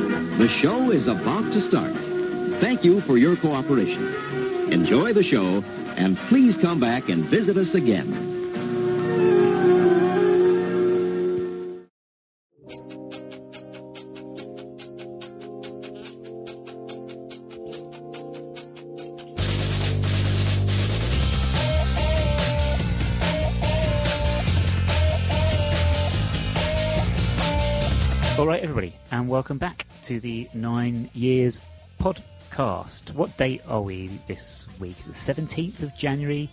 The show is about to start. Thank you for your cooperation. Enjoy the show, and please come back and visit us again. All right, everybody, and welcome back to the 9 Years podcast. What date are we this week? It's the 17th of January,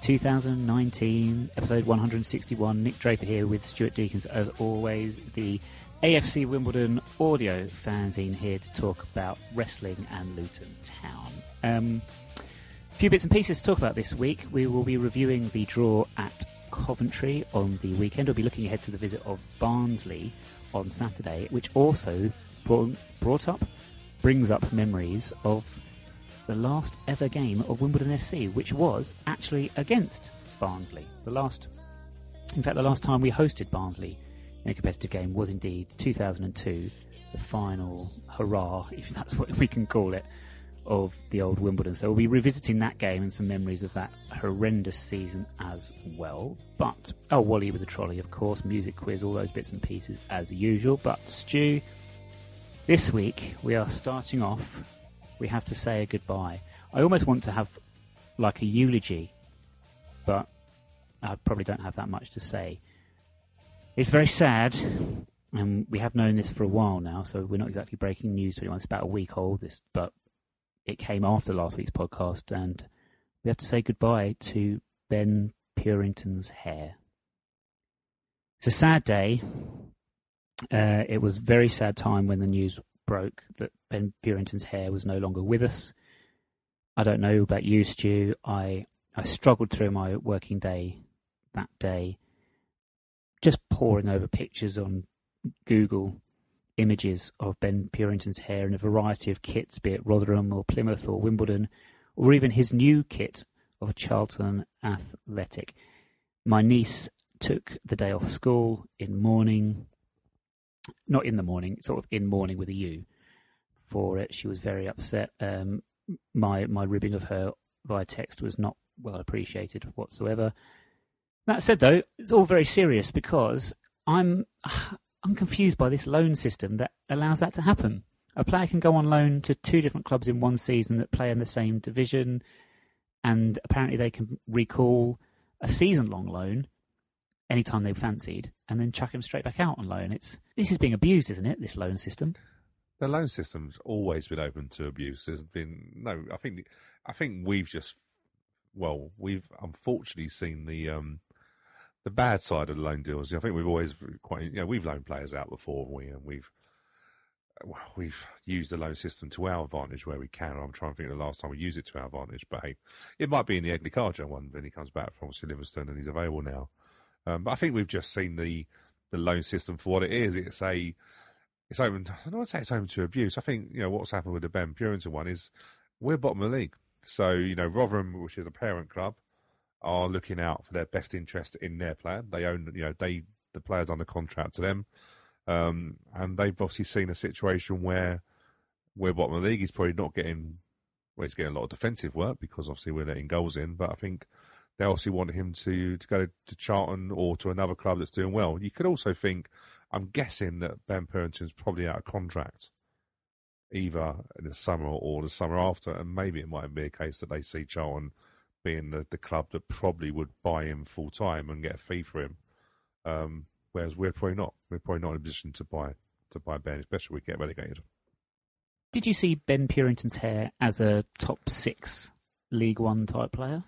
2019, episode 161. Nick Draper here with Stuart Deakins, as always, the AFC Wimbledon audio fanzine here to talk about wrestling and Luton Town. A few bits and pieces to talk about this week. We will be reviewing the draw at Coventry on the weekend. We'll be looking ahead to the visit of Barnsley on Saturday, which also brings up memories of the last ever game of Wimbledon FC, which was actually against Barnsley. The last time we hosted Barnsley in a competitive game was indeed 2002, the final hurrah, if that's what we can call it, of the old Wimbledon. So we'll be revisiting that game and some memories of that horrendous season as well. But, Wally with the trolley, of course, music quiz, all those bits and pieces as usual. But, Stu, this week we are starting off, we have to say a goodbye. I almost want to have like a eulogy, but I probably don't have that much to say. It's very sad, and we have known this for a while now, so we're not exactly breaking news to anyone. It's about a week old, but it came after last week's podcast, and we have to say goodbye to Ben Purinton's hair. It's a sad day. It was a very sad time when the news broke that Ben Purinton's hair was no longer with us. I don't know about you, Stu. I struggled through my working day that day, just poring over pictures on Google, images of Ben Purinton's hair in a variety of kits, be it Rotherham or Plymouth or Wimbledon, or even his new kit of Charlton Athletic. My niece took the day off school in mourning, not in the morning, sort of in mourning with a U for it. She was very upset. My ribbing of her via text was not well appreciated whatsoever. That said, though, it's all very serious because I'm confused by this loan system that allows that to happen. A player can go on loan to two different clubs in one season that play in the same division, and apparently they can recall a season-long loan anytime they fancied, and then chuck him straight back out on loan. This is being abused, isn't it, this loan system? The loan system's always been open to abuse. There's been no. I think we've unfortunately seen the bad side of the loan deals. I think we've always we've loaned players out before, we've used the loan system to our advantage where we can. I'm trying to think of the last time we used it to our advantage, but hey, it might be in the Egley Carja one when he comes back from Livingston and he's available now. But I think we've just seen the loan system for what it is. It's open. I don't want to say it's open to abuse. I think what's happened with the Ben Purinton one is we're bottom of the league. So Rotherham, which is a parent club, are looking out for their best interest in their player. They own, the player's under contract to them. And they've obviously seen a situation where we're bottom of the league. He's probably not getting, he's getting a lot of defensive work because obviously we're letting goals in. But I think they obviously want him to go to Charlton or to another club that's doing well. You could also think, I'm guessing that Ben Purinton's probably out of contract either in the summer or the summer after. And maybe it might be a case that they see Charlton being the club that probably would buy him full time and get a fee for him, whereas we're probably not. We're probably not in a position to buy Ben, especially if we get relegated. Did you see Ben Purinton's hair as a top 6 League One type player?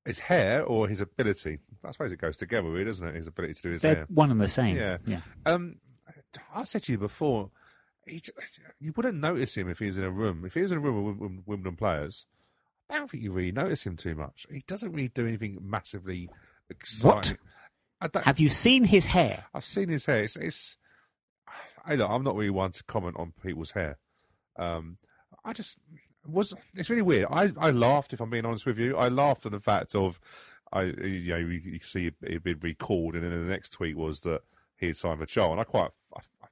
His hair or his ability? I suppose it goes together, really, doesn't it? His ability to do his They're hair. One and the same. Yeah. I said to you before, you wouldn't notice him if he was in a room. If he was in a room with Wimbledon players, I don't think you really notice him too much. He doesn't really do anything massively exciting. What? Have you seen his hair? I've seen his hair. Hey, look, I'm not really one to comment on people's hair. It's really weird. I laughed, if I'm being honest with you. I laughed at the fact of, you see it had been recalled, and then the next tweet was that he had signed for Charlton. I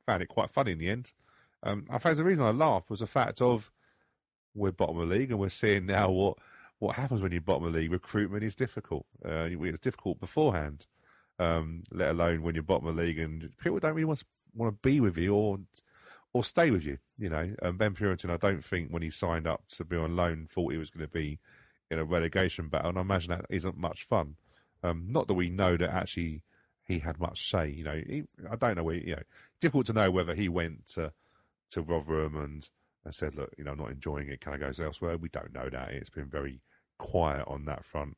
found it quite funny in the end. I suppose the reason I laughed was the fact of we're bottom of the league and we're seeing now what happens when you're bottom of the league. Recruitment is difficult. It was difficult beforehand, let alone when you're bottom of the league and people don't really want to be with you or stay with you. You know, Ben Puritan, I don't think when he signed up to be on loan thought he was going to be in a relegation battle, and I imagine that isn't much fun. Not that we know that actually he had much say. You know, I don't know. Difficult to know whether he went to Rotherham and said, look, I'm not enjoying it. Can I go elsewhere? We don't know that. It's been very quiet on that front.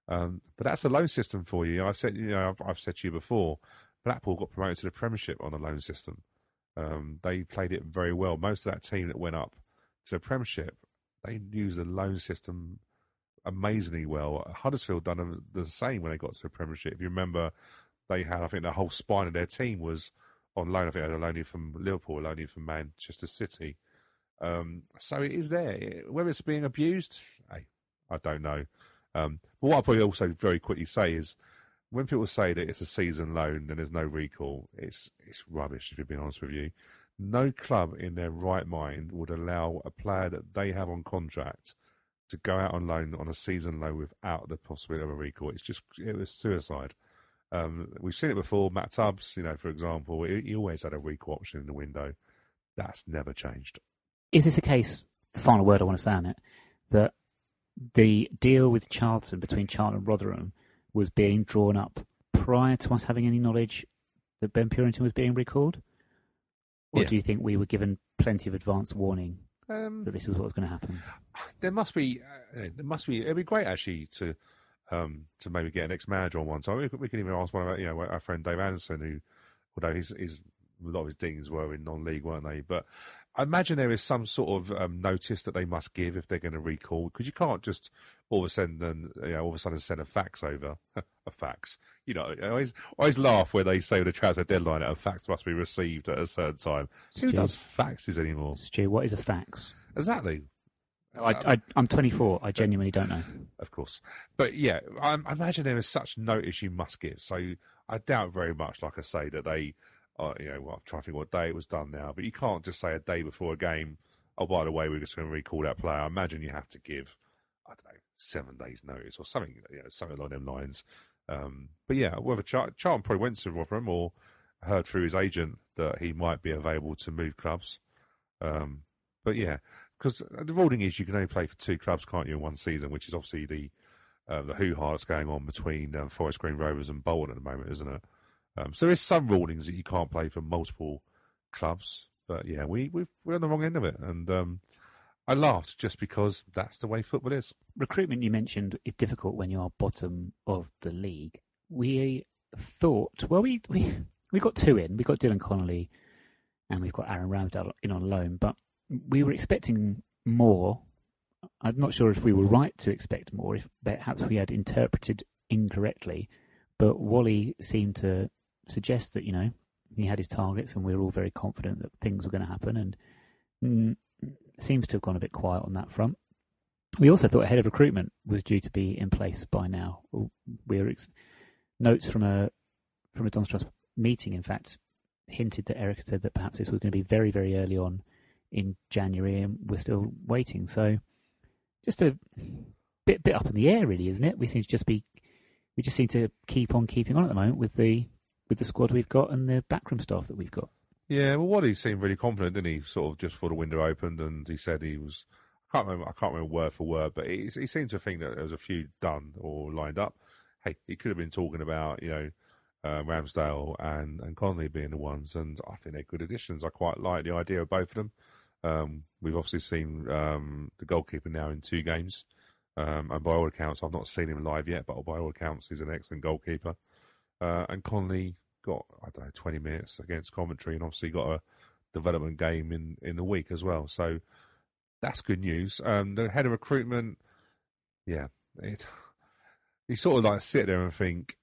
But that's a loan system for you. I've said to you before, Blackpool got promoted to the Premiership on a loan system. They played it very well. Most of that team that went up to the Premiership, they used the loan system amazingly well. Huddersfield done the same when they got to the Premiership. If you remember, they had, I think, the whole spine of their team was on loan. I think they had a loanee from Liverpool, a loanee from Manchester City. So it is there. Whether it's being abused, hey, I don't know. But what I'll probably also very quickly say is when people say that it's a season loan and there's no recall, it's rubbish, if you're being honest with you. No club in their right mind would allow a player that they have on contract to go out on loan on a season loan without the possibility of a recall. It was suicide. We've seen it before. Matt Tubbs, for example, he always had a recall option in the window. That's never changed. Is this a case, the final word I want to say on it, that the deal with Charlton, between Charlton and Rotherham, was being drawn up prior to us having any knowledge that Ben Puritan was being recalled? Or do you think we were given plenty of advance warning that this was what was going to happen? There must be. It'd be great actually to maybe get an ex-manager on one. So we can even ask one of our friend Dave Anderson, who, although his a lot of his dealings were in non-league, weren't they? But I imagine there is some sort of notice that they must give if they're going to recall, because you can't just all of a sudden send a fax over. A fax. I always laugh where they say the transfer deadline a fax must be received at a certain time. Who does faxes anymore? Stu, what is a fax? Exactly. I'm 24. I genuinely don't know. Of course. But yeah, I imagine there is such notice you must give. So I doubt very much, like I say, that they... I'm trying to think what day it was done now, but you can't just say a day before a game, oh, by the way, we're just going to recall that player. I imagine you have to give, 7 days notice or something, something along them lines. But yeah, whether Charlton probably went to Rotherham or heard through his agent that he might be available to move clubs. But yeah, because the ruling is you can only play for 2 clubs, can't you, in one season, which is obviously the hoo-ha that's going on between Forest Green Rovers and Bolton at the moment, isn't it? So there is some rulings that you can't play for multiple clubs, but yeah, we're on the wrong end of it, and I laughed just because that's the way football is. Recruitment, you mentioned, is difficult when you are bottom of the league. We thought, well, we got 2 in. We got Dylan Connolly, and we've got Aaron Ramsdale in on loan, but we were expecting more. I'm not sure if we were right to expect more, if perhaps we had interpreted incorrectly, but Wally seemed to suggest that, he had his targets and we were all very confident that things were going to happen, and seems to have gone a bit quiet on that front. We also thought a head of recruitment was due to be in place by now. Notes from a Don's Trust meeting, in fact, hinted that Eric had said that perhaps this was going to be very, very early on in January, and we're still waiting. So just a bit up in the air, really, isn't it? We just seem to keep on keeping on at the moment with the squad we've got and the backroom staff that we've got. Yeah, well, Wally seemed really confident, didn't he? Sort of just before the window opened, and he said he was. I can't remember word for word, but he seemed to think that there was a few done or lined up. Hey, he could have been talking about Ramsdale and Connolly being the ones, and I think they're good additions. I quite like the idea of both of them. We've obviously seen the goalkeeper now in 2 games. And by all accounts, I've not seen him live yet, but by all accounts, he's an excellent goalkeeper. And Connolly got, 20 minutes against Coventry, and obviously got a development game in the week as well. So that's good news. The head of recruitment, you sort of sit there and think,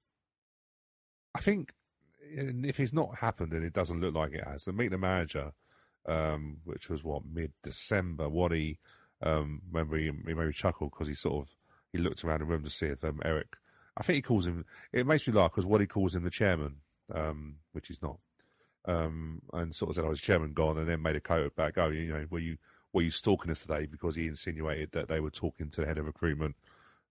I think if it's not happened and it doesn't look like it has, then meet the manager, which was mid-December, Waddy, remember he made me chuckle because he looked around the room to see if Eric, I think he calls him, it makes me laugh because Waddy calls him the chairman, which he's not. and sort of said, "Oh, his chairman gone," and then made a quote back, "Oh, were you stalking us today?" Because he insinuated that they were talking to the head of recruitment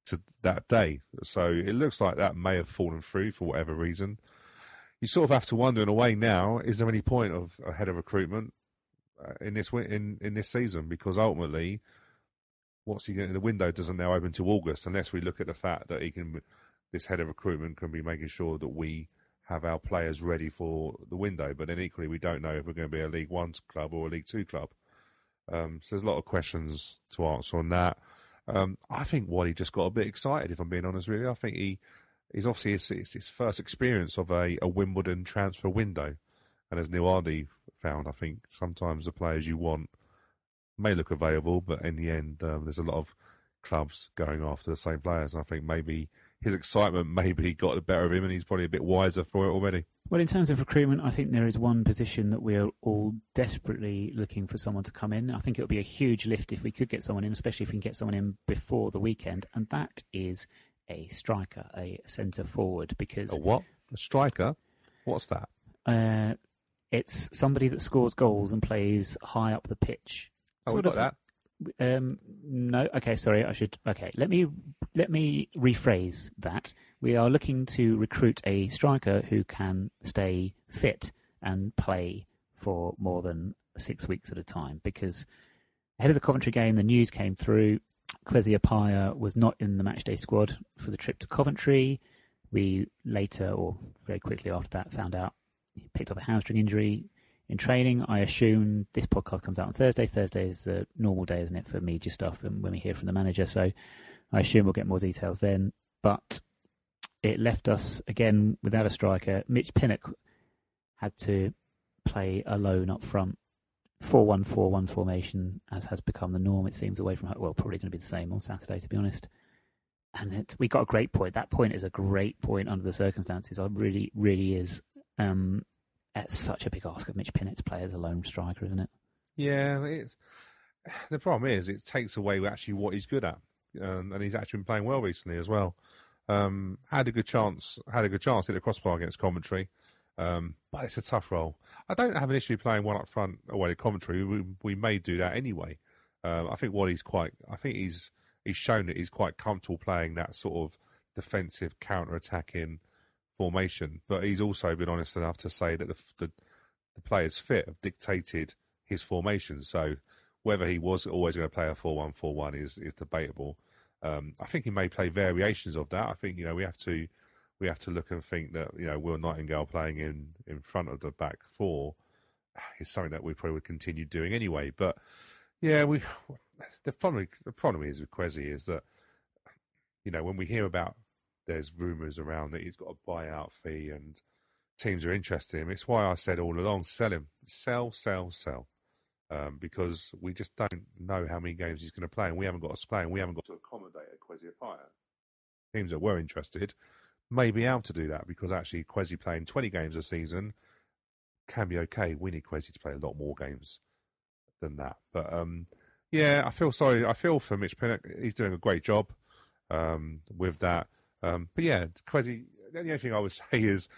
to that day. So it looks like that may have fallen through for whatever reason. You sort of have to wonder in a way now: is there any point of a head of recruitment in this season? Because ultimately, what's he going? The window doesn't now open to August unless we look at the fact that this head of recruitment can be making sure that we have our players ready for the window. But then equally, we don't know if we're going to be a League One club or a League Two club. So there's a lot of questions to answer on that. I think Waddy just got a bit excited, if I'm being honest with you. I think he's obviously it's his first experience of a Wimbledon transfer window. And as Neil Hardy found, I think sometimes the players you want may look available, but in the end, there's a lot of clubs going after the same players. And I think maybe his excitement maybe got the better of him, and he's probably a bit wiser for it already. Well, in terms of recruitment, I think there is one position that we are all desperately looking for someone to come in. I think it would be a huge lift if we could get someone in, especially if we can get someone in before the weekend, and that is a striker, a centre forward. Because a what? A striker? What's that? It's somebody that scores goals and plays high up the pitch. Oh, we got that. No, okay, sorry, okay, let me rephrase that. We are looking to recruit a striker who can stay fit and play for more than 6 weeks at a time, because ahead of the Coventry game, the news came through. Kwesi Appiah was not in the matchday squad for the trip to Coventry. We later, or very quickly after that, found out he picked up a hamstring injury in training. I assume this podcast comes out on Thursday. Thursday is the normal day, isn't it, for media stuff and when we hear from the manager. So I assume we'll get more details then. But it left us, again, without a striker. Mitch Pinnock had to play alone up front. 4-1-4-1 formation, as has become the norm, it seems, away from home. Well, probably going to be the same on Saturday, to be honest. And we got a great point. That point is a great point under the circumstances. It really, really is. It's such a big ask of Mitch Pinnock to play as a lone striker, isn't it? Yeah, the problem is it takes away actually what he's good at, and he's actually been playing well recently as well. Had a good chance hit a crossbar against Coventry, but it's a tough role. I don't have an issue playing one up front away to Coventry. We may do that anyway. I think he's shown that he's quite comfortable playing that sort of defensive counter-attacking formation, but he's also been honest enough to say that the players fit have dictated his formation. So whether he was always going to play a 4-1-4-1 is debatable. I think he may play variations of that. I think we have to look and think that Will Nightingale playing in front of the back four is something that we probably would continue doing anyway. But yeah, the problem is with Kwesi is that when we hear about there's rumours around that he's got a buyout fee and teams are interested in him. It's why I said all along, sell him. Sell. Because we just don't know how many games he's going to play, and we haven't got to play, and we haven't got to accommodate a Kwesi Appiah. Teams that were interested may be able to do that, because actually Kwesi playing 20 games a season can be okay. We need Kwesi to play a lot more games than that. But, yeah, I feel sorry. I feel for Mitch Pinnock. He's doing a great job with that. But yeah, Kwesi, the only thing I would say is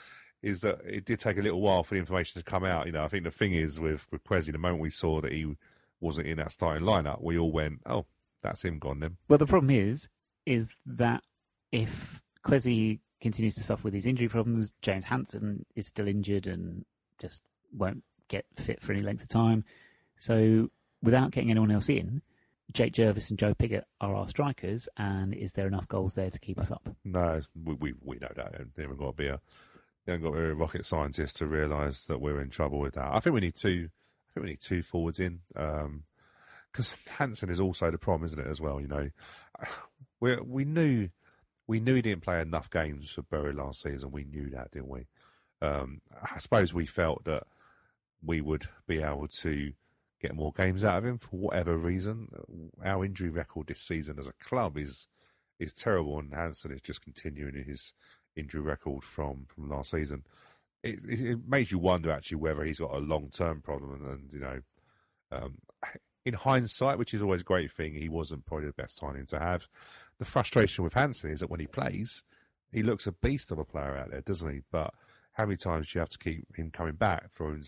that it did take a little while for the information to come out. I think the thing is with Kwesi, the moment we saw that he wasn't in that starting lineup, we all went, "Oh, that's him gone then." Well, the problem is that if Kwesi continues to suffer with these injury problems, James Hansen is still injured and just won't get fit for any length of time. So without getting anyone else in, Jake Jervis and Joe Pigott are our strikers, and is there enough goals there to keep us up? No, we know that. They haven't got to be a rocket scientist to realise that we're in trouble with that. I think we need two forwards in, because Hansen is also the problem, isn't it? As well, we knew he didn't play enough games for Bury last season. We knew that, didn't we? I suppose we felt that we would be able to get more games out of him for whatever reason. Our injury record this season as a club is terrible, and Hansen is just continuing his injury record from last season. It makes you wonder actually whether he's got a long-term problem, and in hindsight, which is always a great thing, he wasn't probably the best signing to have. The frustration with Hansen is that when he plays, he looks a beast of a player out there, doesn't he? But how many times do you have to keep him coming back for him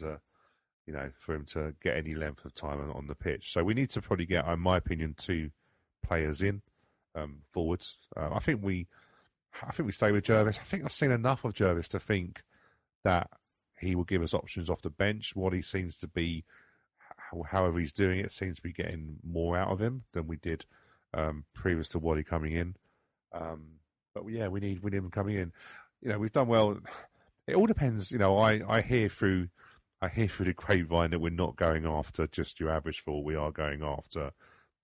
to get any length of time on the pitch? So we need to probably get, in my opinion, 2 players in forwards. I think we stay with Jervis. I think I've seen enough of Jervis to think that he will give us options off the bench. What he seems to be, however he's doing it, seems to be getting more out of him than we did previous to Waddy coming in. But yeah, we need him coming in. We've done well. It all depends. I hear through the grapevine that we're not going after just your average forward. We are going after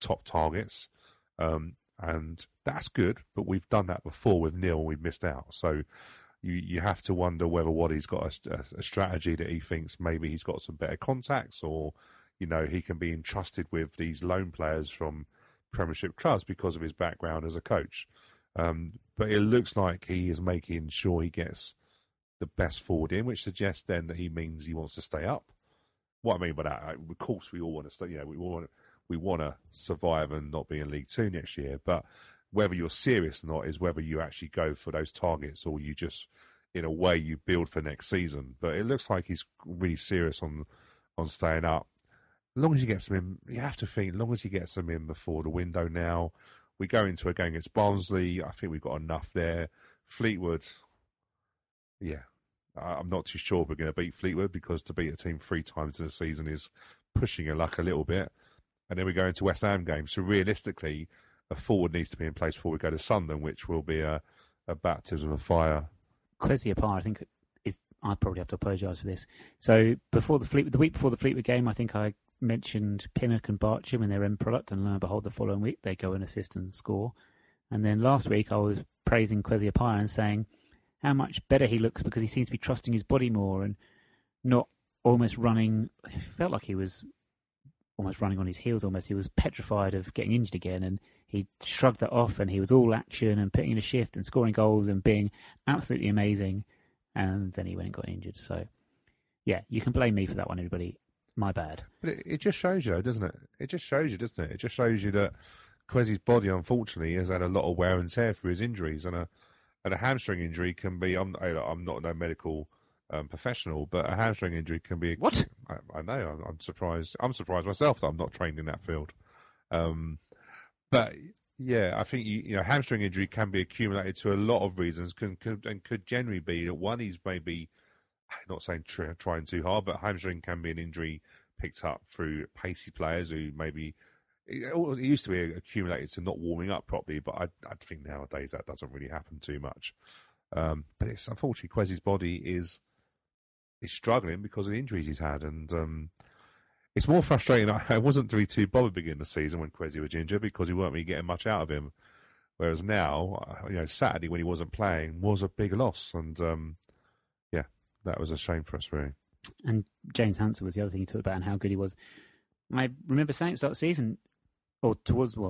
top targets, and that's good. But we've done that before with Neil. We've missed out. So you have to wonder whether Waddy's got a strategy that he thinks maybe he's got some better contacts, or he can be entrusted with these loan players from Premiership clubs because of his background as a coach. But it looks like he is making sure he gets the best forward in, which suggests then that he means he wants to stay up. What I mean by that, of course, we all want to stay. We want to survive and not be in League Two next year. But whether you're serious or not is whether you actually go for those targets or you just, in a way, you build for next season. But it looks like he's really serious on staying up. As long as he gets them in, you have to think, as long as he gets them in before the window now. We go into a game against Barnsley. I think we've got enough there. Fleetwood, yeah. I'm not too sure we're going to beat Fleetwood, because to beat a team 3 times in a season is pushing your luck a little bit. And then we go into West Ham game. So realistically, a forward needs to be in place before we go to Sunderland, which will be a baptism of fire. Kwesi Apar, I think, I probably have to apologise for this. So the week before the Fleetwood game, I think I mentioned Pinnock and Bartram in their end product, and lo and behold, the following week they go and assist and score. And then last week I was praising Kwesi Apar and saying how much better he looks because he seems to be trusting his body more and not almost running. It felt like he was almost running on his heels almost. He was petrified of getting injured again, and he shrugged that off, and he was all action and putting in a shift and scoring goals and being absolutely amazing. And then he went and got injured. So, yeah, you can blame me for that one, everybody. My bad. But it just shows you, doesn't it? It just shows you, doesn't it? It just shows you that Kwesi's body, unfortunately, has had a lot of wear and tear through his injuries. And a hamstring injury can be, I'm not no medical professional, but a hamstring injury can be... What? I know, I'm surprised. I'm surprised myself that I'm not trained in that field. But... yeah, I think hamstring injury can be accumulated to a lot of reasons, and could generally be that one is maybe, I'm not saying trying too hard, but hamstring can be an injury picked up through pacey players who maybe it used to be accumulated to not warming up properly, but I think nowadays that doesn't really happen too much. But it's unfortunately Kwesi's body is struggling because of the injuries he's had, and it's more frustrating. I wasn't really too bothered beginning of the season when Kwesi was injured because we weren't really getting much out of him. Whereas now, Saturday when he wasn't playing was a big loss. And, yeah, that was a shame for us, really. And James Hansen was the other thing he talked about and how good he was. I remember saying at the start of the season, or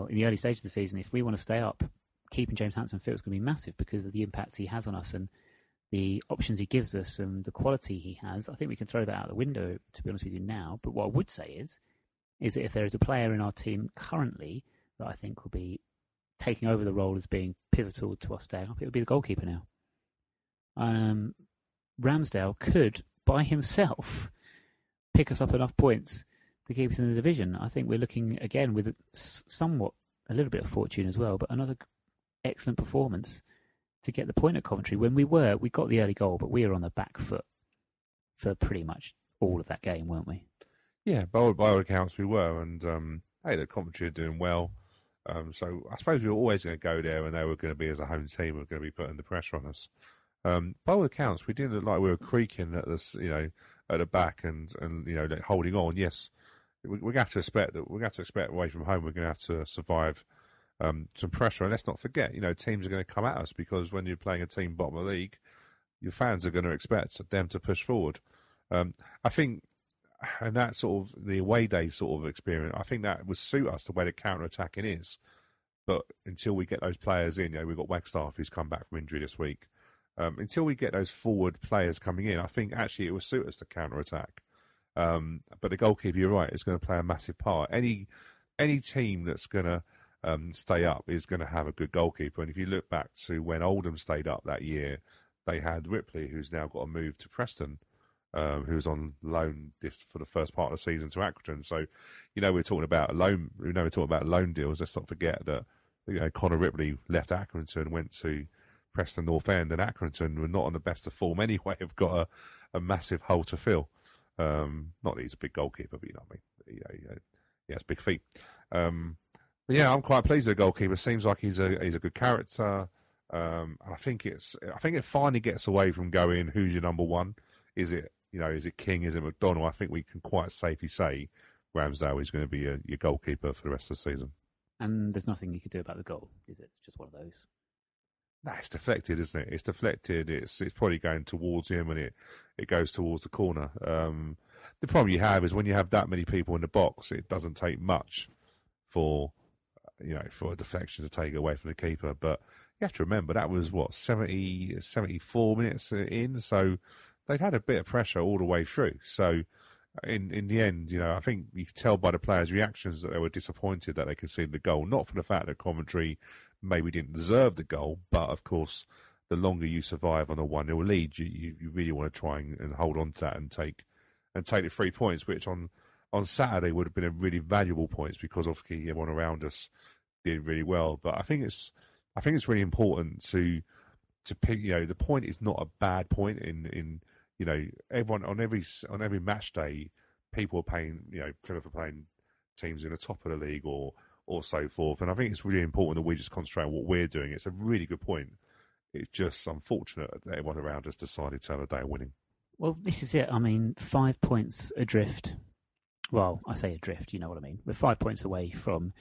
in the early stage of the season, if we want to stay up, keeping James Hansen fit is going to be massive because of the impact he has on us and the options he gives us and the quality he has. I think we can throw that out the window, to be honest with you now. But what I would say is that if there is a player in our team currently that I think will be taking over the role as being pivotal to us staying up, it would be the goalkeeper now. Ramsdale could, by himself, pick us up enough points to keep us in the division. I think we're looking, again, with a little bit of fortune as well, but another excellent performance to get the point at Coventry when we got the early goal, but we were on the back foot for pretty much all of that game, weren't we? Yeah, by all accounts we were, and the Coventry are doing well. So I suppose we were always going to go there, and they were going to be, as a home team, were going to be putting the pressure on us. By all accounts, we didn't look like we were creaking at this, at the back and holding on. Yes, we're going to have to expect that. We're going to have to expect away from home. We're going to have to survive some pressure, and let's not forget, teams are going to come at us because when you're playing a team bottom of the league, your fans are going to expect them to push forward. I think, and that sort of the away day sort of experience, I think that would suit us the way the counter attacking is. But until we get those players in, we've got Wagstaff who's come back from injury this week. Until we get those forward players coming in, I think actually it will suit us to counter attack. But the goalkeeper, you're right, is going to play a massive part. Any team that's going to stay up is going to have a good goalkeeper. And if you look back to when Oldham stayed up that year, they had Ripley, who's now got a move to Preston, who was on loan this for the first part of the season to Accrington. So, we're talking about loan. We're talking about loan deals. Let's not forget that Connor Ripley left Accrington, went to Preston North End, and Accrington were not on the best of form anyway. Have got a massive hole to fill. Not that he's a big goalkeeper, but you know what I mean. He has big feet. But yeah, I'm quite pleased with the goalkeeper. Seems like he's a good character. I think it finally gets away from going, who's your number one? Is it King? Is it McDonnell? I think we can quite safely say Ramsdale is going to be your goalkeeper for the rest of the season. And there's nothing you could do about the goal, is it? It's just one of those. No, it's deflected, isn't it? It's deflected. It's probably going towards him, and it goes towards the corner. The problem you have is when you have that many people in the box, it doesn't take much for a deflection to take it away from the keeper. But you have to remember that was 74 minutes in, so they'd had a bit of pressure all the way through. So in the end, I think you could tell by the players' reactions that they were disappointed that they conceded the goal. Not for the fact that Coventry maybe didn't deserve the goal, but of course, the longer you survive on a 1-0 lead, you really want to try and hold on to that and take the 3 points, which on Saturday would have been a really valuable points because obviously everyone around us did really well. But I think it's really important to pick. The point is not a bad point in everyone on every match day. People are paying Plymouth are playing teams in the top of the league or so forth, and I think it's really important that we just concentrate on what we're doing. It's a really good point. It's just unfortunate that everyone around us decided to have a day of winning. Well, this is it. I mean, 5 points adrift. Well, I say adrift, you know what I mean. We're 5 points away from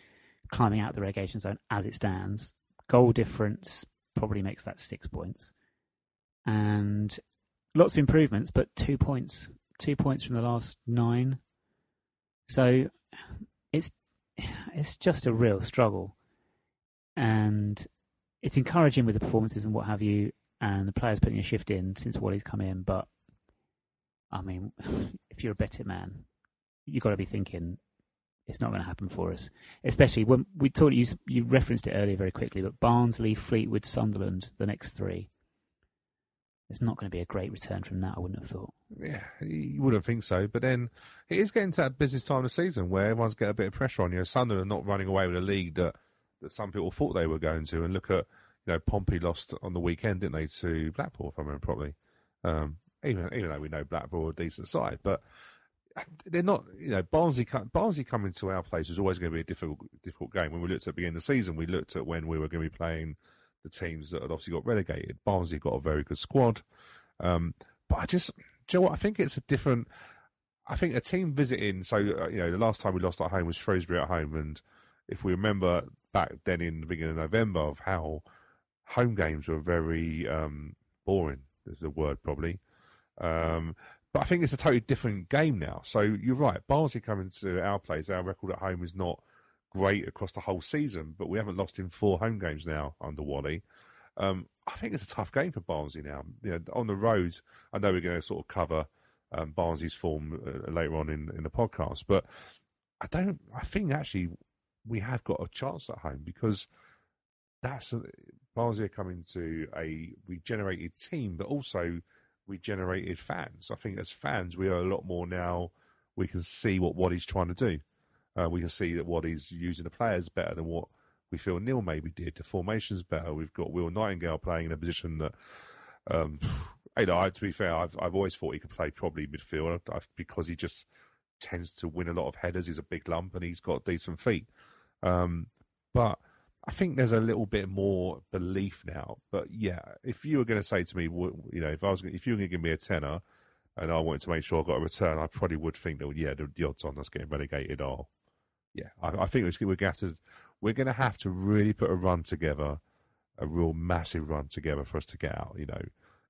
climbing out of the relegation zone as it stands. Goal difference probably makes that 6 points. And lots of improvements, but 2 points. 2 points from the last 9. So it's just a real struggle. And it's encouraging with the performances and what have you, and the players putting a shift in since Wally's come in. But, I mean, if you're a betting man, you've got to be thinking it's not going to happen for us. Especially when we talked, you referenced it earlier very quickly, but Barnsley, Fleetwood, Sunderland, the next 3. It's not going to be a great return from that, I wouldn't have thought. Yeah, you wouldn't think so. But then it is getting to that business time of the season where everyone's got a bit of pressure on you. Sunderland not running away with a league that some people thought they were going to. And look at, Pompey lost on the weekend, didn't they, to Blackpool, if I remember properly. Even though we know Blackpool are a decent side. But they're not, Barnsley coming to our place was always going to be a difficult game. When we looked at the beginning of the season, we looked at when we were going to be playing the teams that had obviously got relegated. Barnsley got a very good squad. But do you know what? I think it's I think a team visiting, so, the last time we lost at home was Shrewsbury at home. And if we remember back then in the beginning of November of how home games were very boring, is the word probably. But I think it's a totally different game now. So you're right. Barnsley coming to our place, our record at home is not great across the whole season, but we haven't lost in 4 home games now under Wally. I think it's a tough game for Barnsley now. On the road, I know we're going to sort of cover Barnsley's form later on in the podcast, but I think actually we have got a chance at home because Barnsley are coming to a regenerated team, but also regenerated fans. I think as fans, we are a lot more now. We can see what he's trying to do. We can see that what he's using the players better than what we feel Neil maybe did. The formation's better. We've got Will Nightingale playing in a position that, to be fair, I've always thought he could play probably midfield because he just tends to win a lot of headers. He's a big lump and he's got decent feet. But I think there's a little bit more belief now. But yeah, if you were going to say to me, if you were going to give me a tenner and I wanted to make sure I got a return, I probably would think that the odds on us getting relegated are. Yeah, I think we're going to have to really put a run together, a real massive run together for us to get out.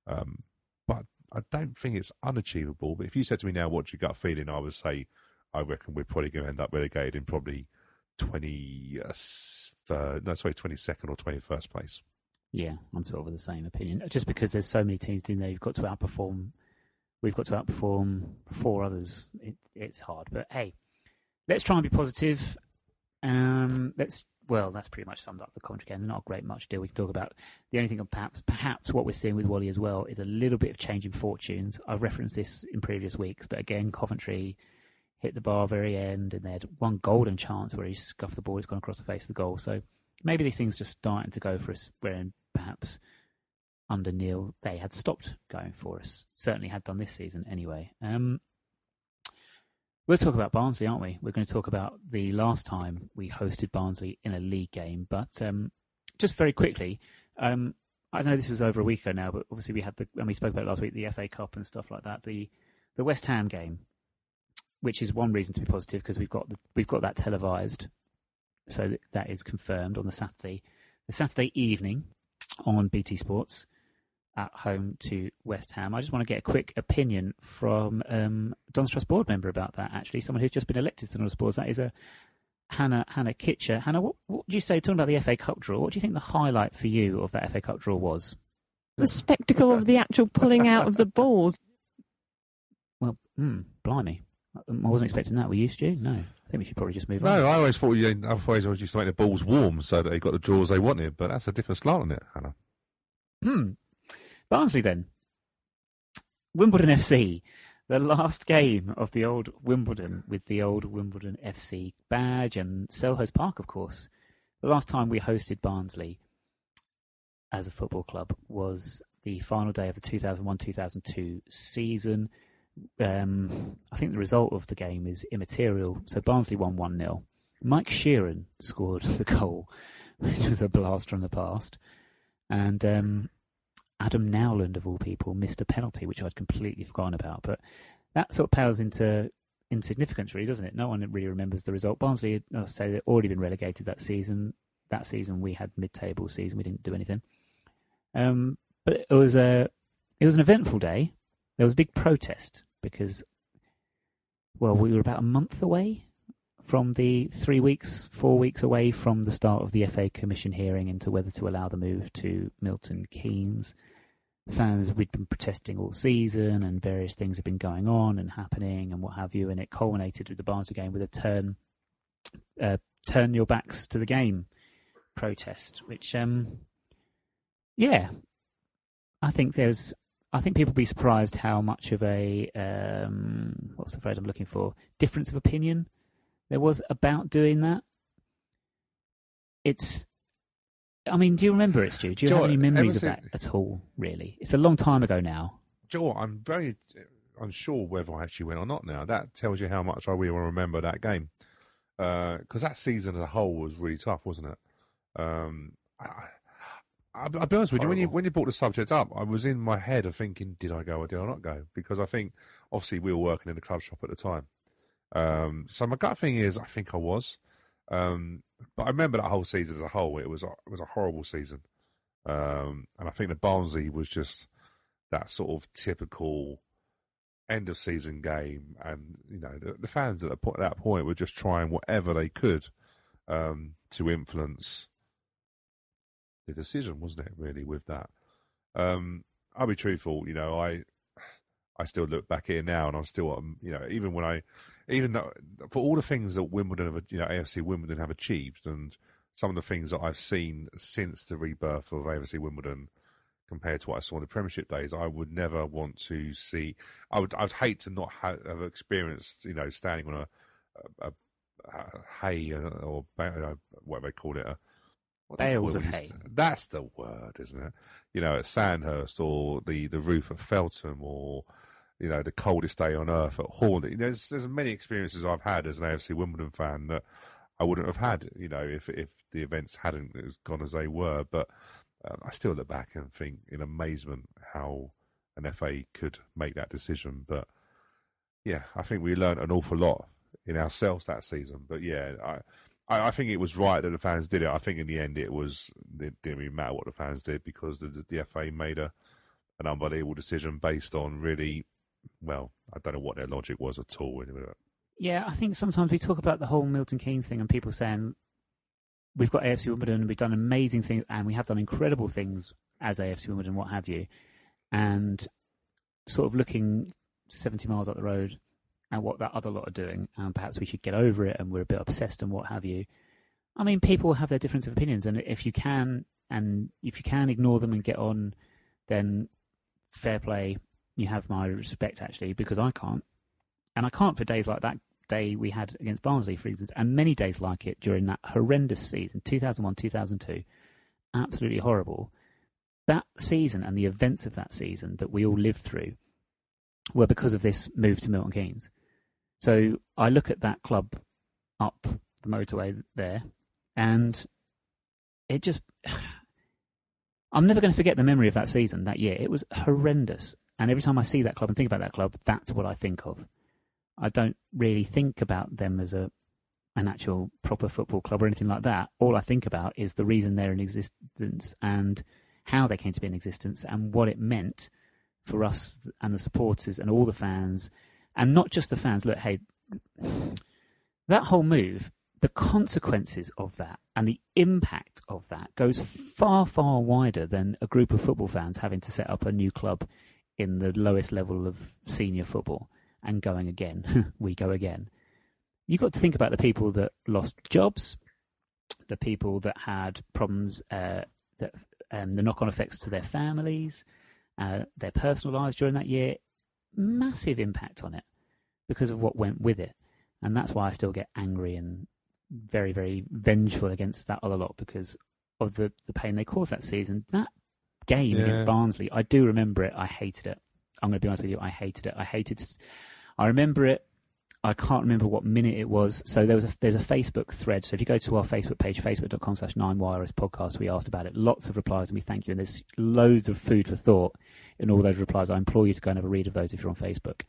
But I don't think it's unachievable. But if you said to me now, what's your gut feeling? I would say I reckon we're probably going to end up relegated in probably 22nd or 21st place. Yeah, I'm sort of the same opinion. Just because there's so many teams in there, you've got to outperform. We've got to outperform 4 others. It's hard, but hey, let's try and be positive. well, that's pretty much summed up the Coventry game. They're not a great much deal we can talk about. The only thing perhaps what we're seeing with Wally as well is a little bit of change in fortunes. I've referenced this in previous weeks, but again, Coventry hit the bar very end, and they had one golden chance where he scuffed the ball. It's gone across the face of the goal. So maybe these things just starting to go for us, wherein perhaps under Neil they had stopped going for us. Certainly had done this season anyway. We'll talk about Barnsley, aren't we? We're going to talk about the last time we hosted Barnsley in a league game. But just very quickly, I know this is over a week ago now, but obviously we had and we spoke about it last week, the FA Cup and stuff like that. The West Ham game, which is one reason to be positive because we've got that televised, so that is confirmed on the Saturday evening on BT Sports at home to West Ham. I just want to get a quick opinion from Donstrust board member about that, actually, someone who's just been elected to Donstrust boards. That is Hannah Kitcher. Hannah, what do you say, talking about the FA Cup draw, what do you think the highlight for you of that FA Cup draw was? The spectacle of the actual pulling out of the balls. Well, blimey. I wasn't expecting that. Were you, Stu? No. I think we should probably just move on. No, I always thought you used to make the balls warm so that they got the draws they wanted, but that's a different slant on it, Hannah. Barnsley then. Wimbledon FC. The last game of the old Wimbledon with the old Wimbledon FC badge and Selhurst Park, of course. The last time we hosted Barnsley as a football club was the final day of the 2001-2002 season. I think the result of the game is immaterial. So Barnsley won 1-0. Mike Sheeran scored the goal, which was a blast from the past. And Adam Nowland, of all people, missed a penalty, which I'd completely forgotten about. But that sort of pales into insignificance, really, doesn't it? No one really remembers the result. Barnsley, I'll say, they'd already been relegated that season. That season we had mid-table season. We didn't do anything. But it was an eventful day. There was a big protest because, well, we were about a month away from the 4 weeks away from the start of the FA Commission hearing into whether to allow the move to Milton Keynes. Fans, we'd been protesting all season and various things have been going on and happening and what have you, and it culminated with the Barnsley game with a turn your backs to the game protest, which, I think people will be surprised how much of a, what's the phrase I'm looking for, difference of opinion there was about doing that. Do you remember it, Stu? Do you have any memories of that at all, really? It's a long time ago now. Do you know what? I'm very unsure whether I actually went or not now. That tells you how much I really want to remember that game. Because that season as a whole was really tough, wasn't it? I'll be honest with you, when you brought the subject up, I was in my head of thinking, did I go or did I not go? Because I think, obviously, we were working in the club shop at the time. So my gut thing is, I think I was. But I remember that whole season as a whole. It was a horrible season. And I think the Barnsley was just that sort of typical end of season game. And, the fans at that point were just trying whatever they could to influence the decision, wasn't it, really, with that? I'll be truthful, I still look back here now and I'm still, even though for all the things that Wimbledon, AFC Wimbledon have achieved and some of the things that I've seen since the rebirth of AFC Wimbledon compared to what I saw in the Premiership days, I would never want to see, I'd hate to not have experienced, standing on a hay or whatever they call it, bales of hay. That's the word, isn't it? At Sandhurst or the roof at Feltham or, the coldest day on earth at Horley. There's many experiences I've had as an AFC Wimbledon fan that I wouldn't have had, if the events hadn't gone as they were. But I still look back and think in amazement how an FA could make that decision. But yeah, I think we learned an awful lot in ourselves that season. But yeah, I think it was right that the fans did it. I think in the end it didn't really matter what the fans did because the FA made an unbelievable decision based on really, well, I don't know what their logic was at all. Yeah, I think sometimes we talk about the whole Milton Keynes thing and people saying we've got AFC Wimbledon and we've done amazing things and we have done incredible things as AFC Wimbledon, what have you, and sort of looking 70 miles up the road and what that other lot are doing, and perhaps we should get over it and we're a bit obsessed and what have you. I mean, people have their difference of opinions, and if you can ignore them and get on, then fair play. You have my respect, actually, because I can't. And I can't for days like that day we had against Barnsley, for instance, and many days like it during that horrendous season, 2001, 2002. Absolutely horrible. That season and the events of that season that we all lived through were because of this move to Milton Keynes. So I look at that club up the motorway there, and it just... I'm never going to forget the memory of that season, that year. It was horrendous. And every time I see that club and think about that club, that's what I think of. I don't really think about them as an actual proper football club or anything like that. All I think about is the reason they're in existence and how they came to be in existence and what it meant for us and the supporters and all the fans. And not just the fans. Look, hey, that whole move, the consequences of that and the impact of that goes far, far wider than a group of football fans having to set up a new club in the lowest level of senior football and going again. We go again. You've got to think about the people that lost jobs, the people that had problems, the knock-on effects to their families, their personal lives during that year. Massive impact on it because of what went with it. And that's why I still get angry and very, very vengeful against that other lot because of the pain they caused that season. That game against Barnsley, I do remember it. I hated it. I'm going to be honest with you. I hated it. I remember it. I can't remember what minute it was. So there's a Facebook thread. So if you go to our Facebook page, facebook.com/9wireless podcast, we asked about it. Lots of replies, and we thank you. And there's loads of food for thought in all those replies. I implore you to go and have a read of those if you're on Facebook.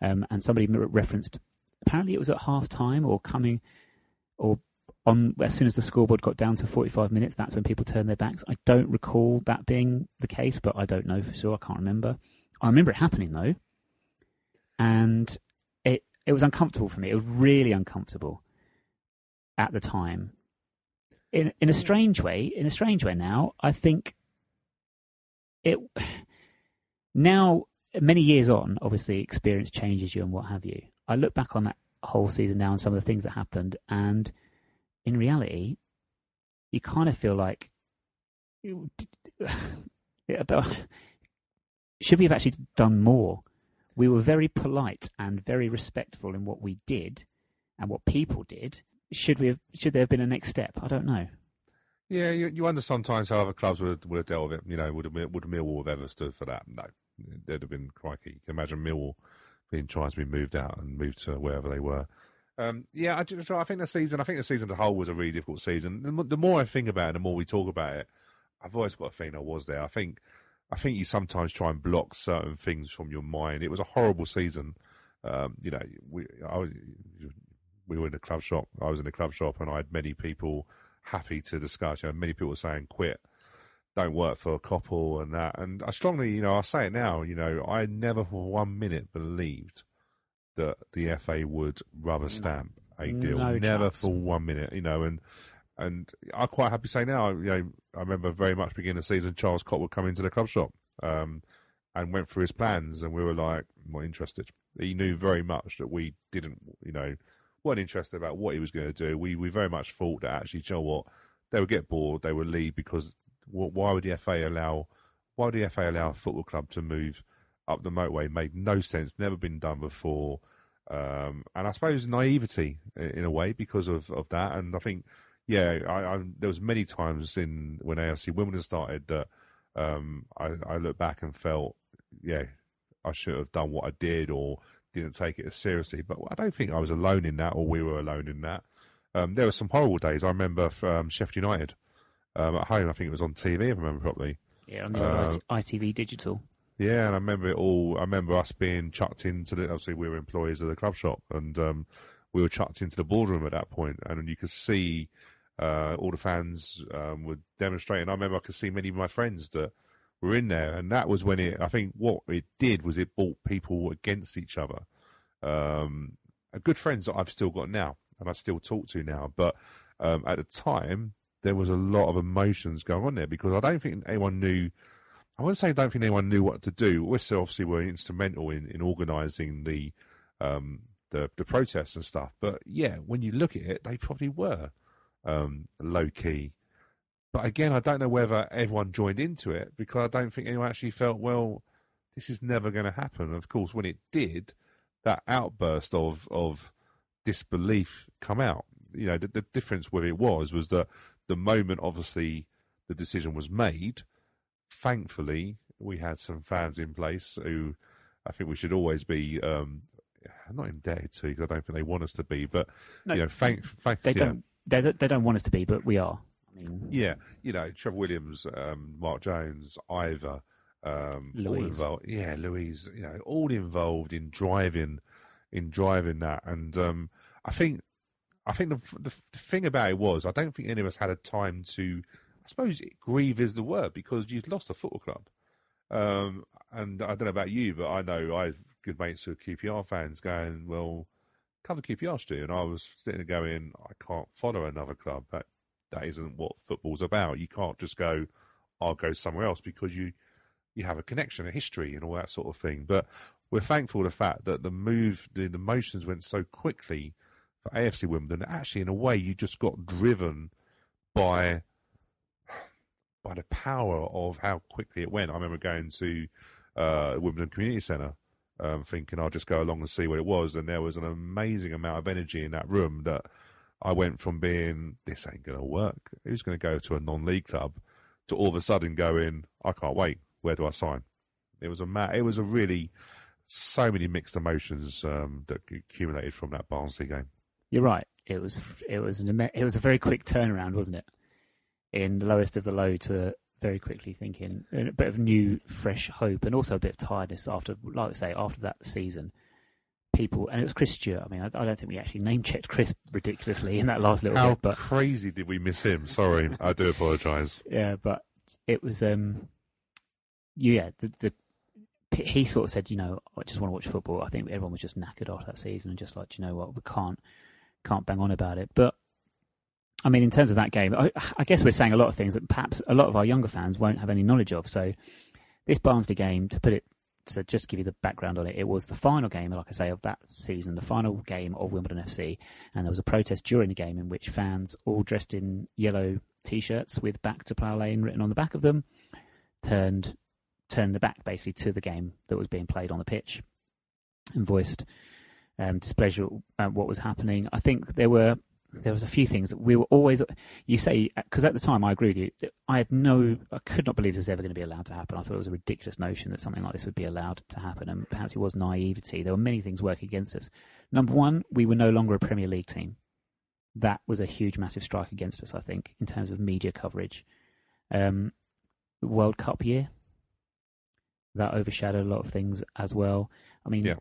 And somebody referenced, apparently it was at half time or coming, or on as soon as the scoreboard got down to 45 minutes, that's when people turned their backs. I don't recall that being the case, but I don't know for sure. I can't remember. I remember it happening, though. And it was uncomfortable for me. It was really uncomfortable at the time. In a strange way now, I think it... Now, many years on, obviously, experience changes you and what have you. I look back on that whole season now and some of the things that happened, and in reality, you kind of feel like... Should we have actually done more? We were very polite and very respectful in what we did and what people did. Should there have been a next step? I don't know. Yeah, you wonder sometimes how other clubs would have dealt with it. You know, would Millwall have ever stood for that? No, there'd have been crikey. You can imagine Millwall being trying to be moved out and moved to wherever they were. I think the season as a whole was a really difficult season. The more I think about it, the more we talk about it, I've always got a feeling I was there. I think you sometimes try and block certain things from your mind. It was a horrible season. We were in the club shop. I was in the club shop, and I had many people happy to discuss. You know, many people saying, "Quit, don't work for a couple," and that. And I strongly, I say it now. I never for 1 minute believed that the FA would rubber stamp a deal. Never for 1 minute. And I'm quite happy to say now, I remember very much beginning of the season, Charles Cott would come into the club shop and went through his plans, and we were like, not interested. He knew very much that we didn't, weren't interested about what he was going to do. We very much thought that actually, you know what, they would get bored, they would leave, because why would the FA allow a football club to move up the motorway? It made no sense, never been done before. And I suppose naivety in a way because of that. And I think, there was many times when AFC Wimbledon started that I look back and felt, I should have done what I did or didn't take it as seriously. But I don't think I was alone in that, or we were alone in that. There were some horrible days. I remember Sheffield United at home. I think it was on TV, if I remember properly. Yeah, on the ITV Digital. Yeah, and I remember it all. I remember us being chucked into obviously we were employees of the club shop, and we were chucked into the boardroom at that point, and you could see all the fans were demonstrating. I remember I could see many of my friends that were in there, and that was when I think what it did was it brought people against each other. Good friends that I've still got now, and I still talk to now, but at the time, there was a lot of emotions going on there, because I don't think anyone knew... I wouldn't say I don't think anyone knew what to do. We still obviously were instrumental in organising the protests and stuff. But, when you look at it, they probably were. low key. But again, I don't know whether everyone joined into it, because I don't think anyone actually felt, well, this is never going to happen. Of course, when it did, that outburst of disbelief come out. You know, the difference with it was that the moment, obviously, the decision was made, thankfully, we had some fans in place who I think we should always be not indebted to, because I don't think they want us to be, but no, you know, they don't want us to be, but we are. I mean, yeah, you know, Trevor Williams, Mark Jones, Ivor, Louise. all involved. Yeah, Louise, you know, all involved in driving that, and I think the thing about it was, I don't think any of us had a time to, I suppose, grieve is the word, because you'd lost a football club. And I don't know about you, but I know I have good mates who are QPR fans going, well, come to QPR, Stu. And I was sitting there going, I can't follow another club. That isn't what football's about. You can't just go, I'll go somewhere else, because you have a connection, a history, and all that sort of thing. But we're thankful for the fact that the motions went so quickly for AFC Wimbledon. Actually, in a way, you just got driven by the power of how quickly it went. I remember going to Wimbledon Community Centre, thinking I'll just go along and see what it was, and there was an amazing amount of energy in that room that I went from being, this ain't going to work, who's going to go to a non-league club, to all of a sudden going, I can't wait, where do I sign? It was a really, so many mixed emotions that accumulated from that Barnsley game. You're right. It was a very quick turnaround, wasn't it? In the lowest of the low to very quickly thinking, a bit of new, fresh hope, and also a bit of tiredness after, like I say, after that season. People, and it was Chris Stewart. I mean, I don't think we actually name-checked Chris ridiculously in that last little bit. But crazy did we miss him? Sorry, I do apologise. Yeah, but it was, he sort of said, you know, I just want to watch football. I think everyone was just knackered after that season and just like, you know what, we can't bang on about it. But I mean, in terms of that game, I guess we're saying a lot of things that perhaps a lot of our younger fans won't have any knowledge of. So this Barnsley game, to just give you the background on it, it was the final game, like I say, of that season, the final game of Wimbledon FC, and there was a protest during the game in which fans, all dressed in yellow T-shirts with "Back to Plough Lane" written on the back of them, turned their back basically to the game that was being played on the pitch, and voiced displeasure at what was happening. I think there was a few things that we were always, you say, because at the time I agree with you, I could not believe it was ever going to be allowed to happen. I thought it was a ridiculous notion that something like this would be allowed to happen, and perhaps it was naivety. There were many things working against us. Number one, we were no longer a Premier League team. That was a huge, massive strike against us, I think, in terms of media coverage. World Cup year, that overshadowed a lot of things as well. I mean, yeah.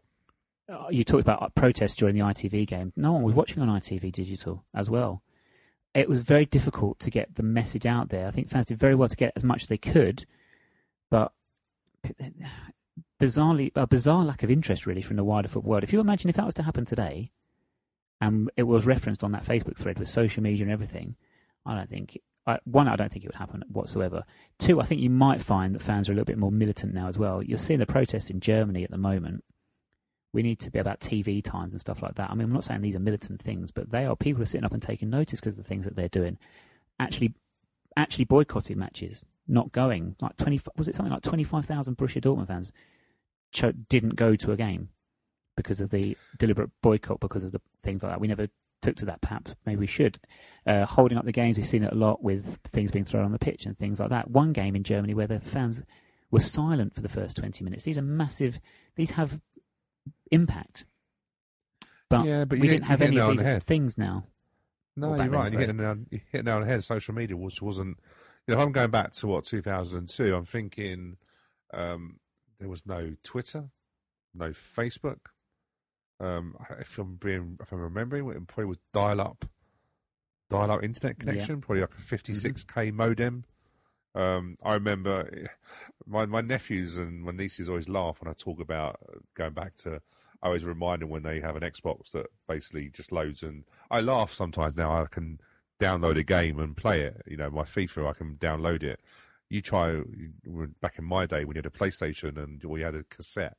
You talked about protests during the ITV game. No one was watching on ITV Digital as well. It was very difficult to get the message out there. I think fans did very well to get as much as they could, but a bizarre lack of interest really from the wider football world. If you imagine if that was to happen today, and it was referenced on that Facebook thread with social media and everything, I don't think it would happen whatsoever. Two, I think you might find that fans are a little bit more militant now as well. You're seeing the protests in Germany at the moment. We need to be about TV times and stuff like that. I mean, I'm not saying these are militant things, but people are sitting up and taking notice because of the things that they're doing. Actually boycotting matches, not going. Was it something like 25,000 Borussia Dortmund fans didn't go to a game because of the deliberate boycott, because of the things like that. We never took to that. Perhaps maybe we should. Holding up the games, we've seen it a lot with things being thrown on the pitch and things like that. One game in Germany where the fans were silent for the first 20 minutes. These are massive. These have impact, but we didn't have any of these things now. No, you're right. You hit it now on the head. Social media wasn't. If I'm going back to 2002, I'm thinking there was no Twitter, no Facebook. If I'm remembering, it probably was dial-up internet connection, probably like a 56k modem. I remember my nephews and my nieces always laugh when I talk about going back to. I always remind them when they have an Xbox that basically just loads, and I laugh sometimes now. I can download a game and play it. You know, my FIFA, I can download it. You try back in my day when you had a PlayStation and we had a cassette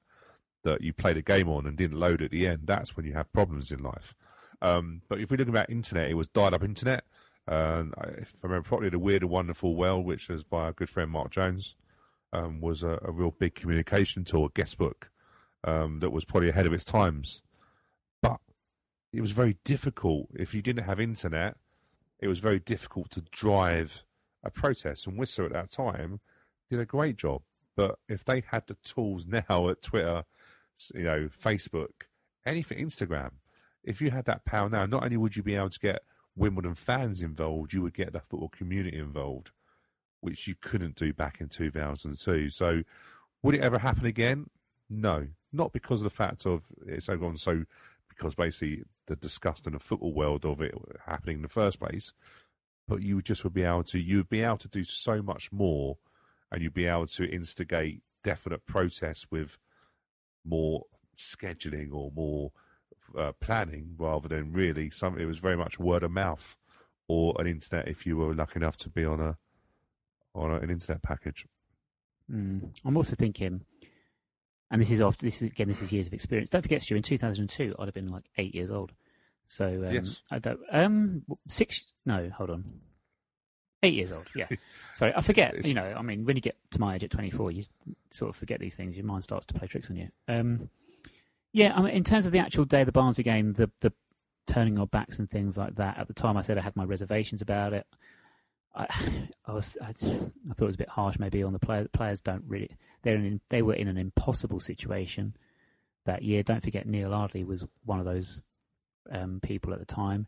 that you played a game on and didn't load at the end. That's when you have problems in life. But if we look about internet, it was dial-up internet. If I remember properly, The Weird and Wonderful World, which was by our good friend Mark Jones, was a real big communication tool, guest book, that was probably ahead of its times. But it was very difficult. If you didn't have internet, it was very difficult to drive a protest. And Whistler at that time did a great job. But if they had the tools now at Twitter, Facebook, anything, Instagram, if you had that power now, not only would you be able to get Wimbledon fans involved, you would get the football community involved, which you couldn't do back in 2002. So would it ever happen again? No, not because of the fact of it's gone so, because basically the disgust in the football world of it happening in the first place, but you would be able to do so much more, and you'd be able to instigate definite protests with more scheduling or more planning, rather than really it was very much word of mouth or an internet, if you were lucky enough to be on an internet package. I'm also thinking, and this is years of experience. Don't forget, Stu, in 2002, I'd have been like 8 years old. So yes, I don't 8 years old. Yeah, sorry, I forget. I mean, when you get to my age at 24, you sort of forget these things. Your mind starts to play tricks on you. Yeah, I mean, in terms of the actual day of the Barnsley game, the turning our backs and things like that. At the time, I said I had my reservations about it. I thought it was a bit harsh, maybe, on the players. The players don't really. They were in an impossible situation that year. Don't forget, Neil Ardley was one of those people at the time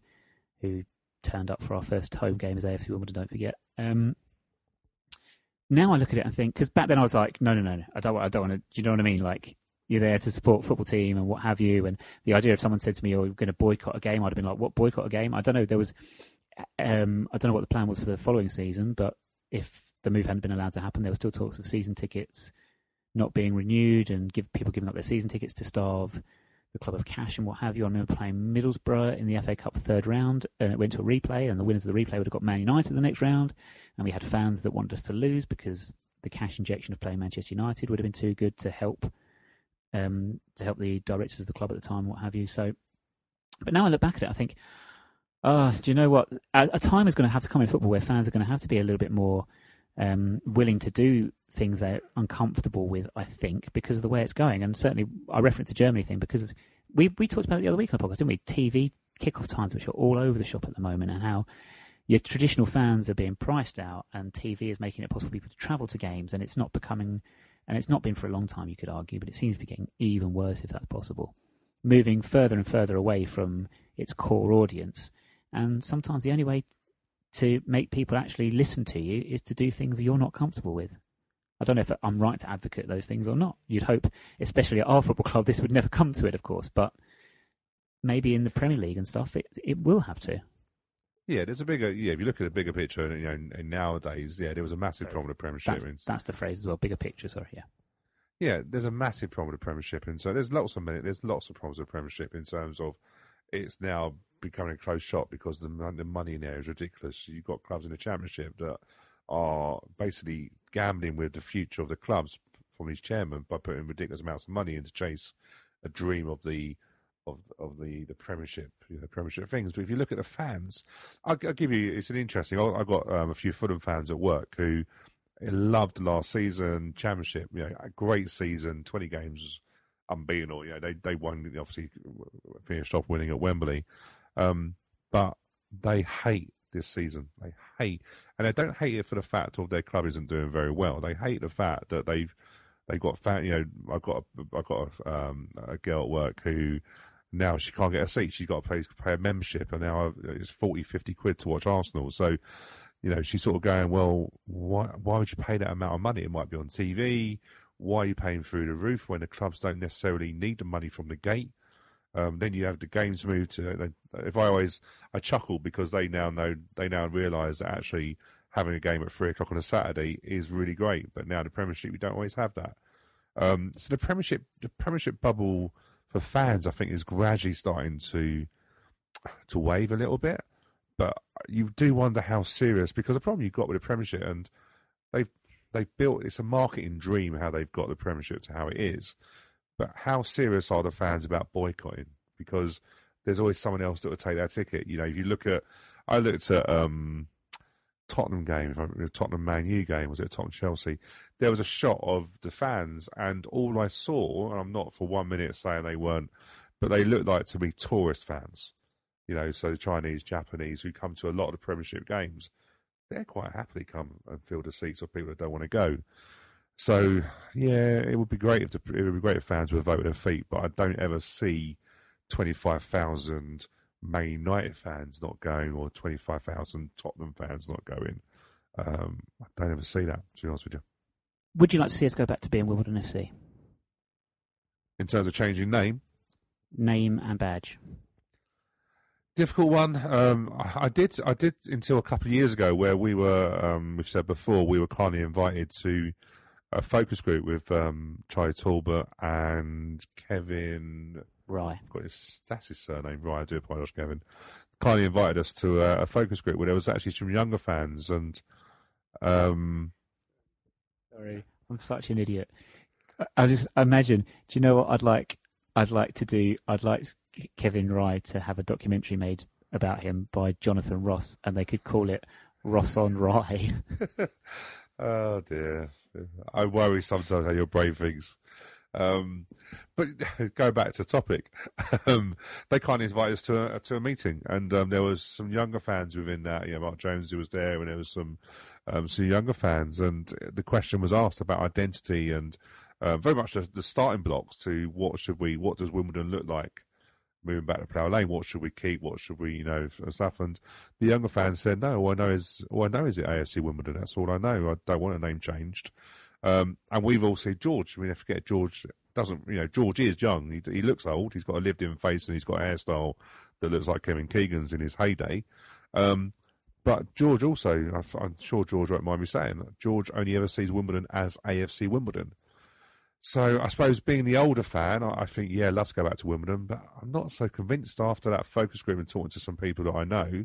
who turned up for our first home game as AFC Wimbledon. Don't forget. Now I look at it and think, because back then I was like, no, I don't want to. Do you know what I mean? Like, you're there to support a football team and what have you. And the idea if someone said to me, "Oh, you're going to boycott a game," I'd have been like, "What, boycott a game?" I don't know. There was, I don't know what the plan was for the following season, but if the move hadn't been allowed to happen, there were still talks of season tickets not being renewed and people giving up their season tickets to starve the club of cash and what have you. I remember playing Middlesbrough in the FA Cup third round, and it went to a replay, and the winners of the replay would have got Man United the next round, and we had fans that wanted us to lose because the cash injection of playing Manchester United would have been too good to help the directors of the club at the time, what have you. So, but now I look back at it, I think, do you know what? A time is going to have to come in football where fans are going to have to be a little bit more willing to do things they're uncomfortable with, I think, because of the way it's going. And certainly, I referenced the Germany thing because of, we talked about it the other week on the podcast, didn't we? TV kickoff times, which are all over the shop at the moment, and how your traditional fans are being priced out, and TV is making it possible for people to travel to games, and it's not becoming. And it's not been for a long time, you could argue, but it seems to be getting even worse, if that's possible. Moving further and further away from its core audience. And sometimes the only way to make people actually listen to you is to do things you're not comfortable with. I don't know if I'm right to advocate those things or not. You'd hope, especially at our football club, this would never come to it, of course. But maybe in the Premier League and stuff, it will have to. Yeah, there's a bigger. Yeah, if you look at the bigger picture, and nowadays, there was a massive problem with the Premiership. That's the phrase as well. Bigger picture, sorry. Yeah. Yeah, there's a massive problem with the Premiership, and so there's lots of problems with the Premiership in terms of it's now becoming a closed shop because the money in there is ridiculous. You've got clubs in the Championship that are basically gambling with the future of the clubs from his chairman by putting ridiculous amounts of money in to chase a dream of the Premiership, Premiership things. But if you look at the fans, I'll give you. It's an interesting. I've got a few Fulham fans at work who loved last season Championship. A great season, 20 games unbeaten. Or they won. Obviously, finished off winning at Wembley, but they hate this season. They hate, and they don't hate it for the fact of their club isn't doing very well. They hate the fact that they've got fan. I've got a girl at work who. Now she can't get a seat. She's got to pay a membership, and now it's 40, 50 quid to watch Arsenal. So, she's sort of going, well, why would you pay that amount of money? It might be on TV. Why are you paying through the roof when the clubs don't necessarily need the money from the gate? Then you have the games moved to. I chuckle because they now realise that actually having a game at 3:00 on a Saturday is really great. But now the Premiership, we don't always have that. So the Premiership bubble for fans, I think, is gradually starting to wave a little bit. But you do wonder how serious, because the problem you've got with the Premiership, and they've built, it's a marketing dream how they've got the Premiership to how it is. But how serious are the fans about boycotting? Because there's always someone else that will take that ticket. You know, if you look at, I looked at Tottenham game, Tottenham Man U game, was it Tottenham Chelsea? There was a shot of the fans, and all I saw, and I'm not for 1 minute saying they weren't, but they looked like to me tourist fans. You know, so the Chinese, Japanese who come to a lot of the Premiership games, they're quite happily come and fill the seats of people that don't want to go. So yeah, it would be great if fans would vote with their feet, but I don't ever see 25,000 Man United fans not going or 25,000 Tottenham fans not going. I don't ever see that, to be honest with you. Would you like to see us go back to being Wimbledon FC? In terms of changing name and badge. Difficult one. I did until a couple of years ago, where we were, we've said before, we were kindly invited to a focus group with Charlie Talbot and Kevin Rye. That's his surname, Rye. I do apologise, Kevin. Kindly invited us to a focus group where there was actually some younger fans, and sorry, I'm such an idiot. I just imagine. Do you know what I'd like? I'd like Kevin Rye to have a documentary made about him by Jonathan Ross, and they could call it Ross on Rye. Oh dear, I worry sometimes how your brain thinks. But go back to the topic. They kindly invited us to a meeting, and there was some younger fans within that. You know, Mark Jones who was there, and there was some younger fans, and the question was asked about identity and very much the starting blocks to what does Wimbledon look like moving back to Plough Lane? What should we keep? What should we, stuff? And the younger fans said, no, all I know is it AFC Wimbledon. That's all I know. I don't want a name changed. And we've all said George. We don't forget George George is young. He looks old. He's got a lived-in face and he's got a hairstyle that looks like Kevin Keegan's in his heyday. But George also, I'm sure George won't mind me saying, George only ever sees Wimbledon as AFC Wimbledon. So I suppose being the older fan, I think, yeah, I'd love to go back to Wimbledon, but I'm not so convinced after that focus group and talking to some people that I know.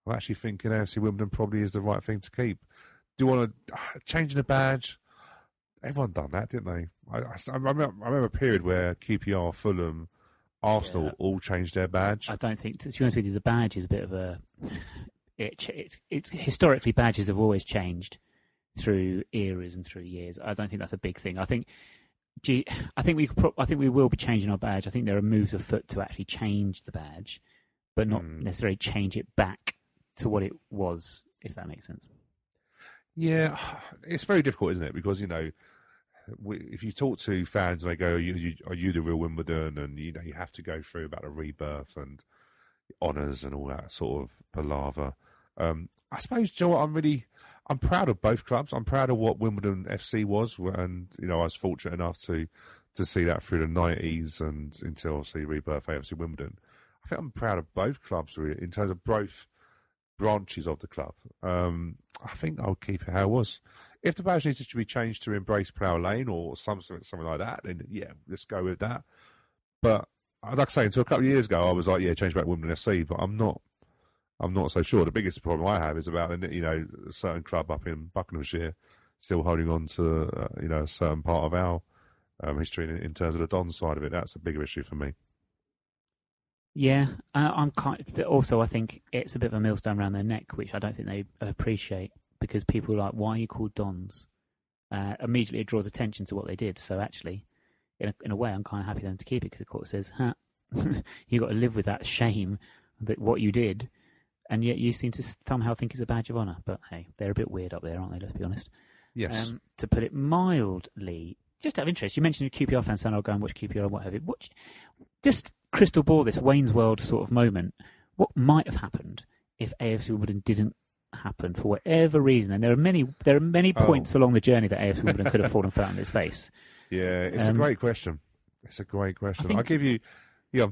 I'm actually thinking AFC Wimbledon probably is the right thing to keep. Do you want to change the badge? Everyone done that, didn't they? I remember a period where QPR, Fulham, Arsenal all changed their badge. I don't think, to be honest with you, the badge is a bit of a... It's historically, badges have always changed through eras and through years. I don't think that's a big thing. I think we will be changing our badge. I think there are moves afoot to actually change the badge, but not necessarily change it back to what it was, if that makes sense. Yeah, it's very difficult, isn't it? Because, if you talk to fans and they go, are you the real Wimbledon? And, you have to go through about a rebirth and honours and all that sort of palaver. I suppose, Joe, I'm proud of both clubs. I'm proud of what Wimbledon FC was, and I was fortunate enough to see that through the 90s and until obviously rebirth AFC Wimbledon. I think I'm proud of both clubs really, in terms of both branches of the club. I think I'll keep it how it was. If the badge needs to be changed to embrace Plough Lane or something like that, then yeah, let's go with that. But like I say, until a couple of years ago, I was like, yeah, change back Wimbledon FC, but I'm not so sure. The biggest problem I have is about, a certain club up in Buckinghamshire still holding on to, a certain part of our history in terms of the Don side of it. That's a bigger issue for me. Yeah, also I think it's a bit of a millstone around their neck, which I don't think they appreciate, because people are like, why are you called Dons? Immediately it draws attention to what they did. So actually, in a way, I'm kind of happy then to keep it, because the court says, you got to live with that shame that what you did, and yet you seem to somehow think it's a badge of honour. But hey, they're a bit weird up there, aren't they? Let's be honest. Yes. To put it mildly, just out of interest, you mentioned a QPR fan saying, I'll go and watch QPR and what have you. Just crystal ball this Wayne's World sort of moment. What might have happened if AFC Wimbledon didn't happen for whatever reason? And there are many points along the journey that AFC Wimbledon could have fallen flat on its face. Yeah, it's a great question. It's a great question. I'll give you... Yeah.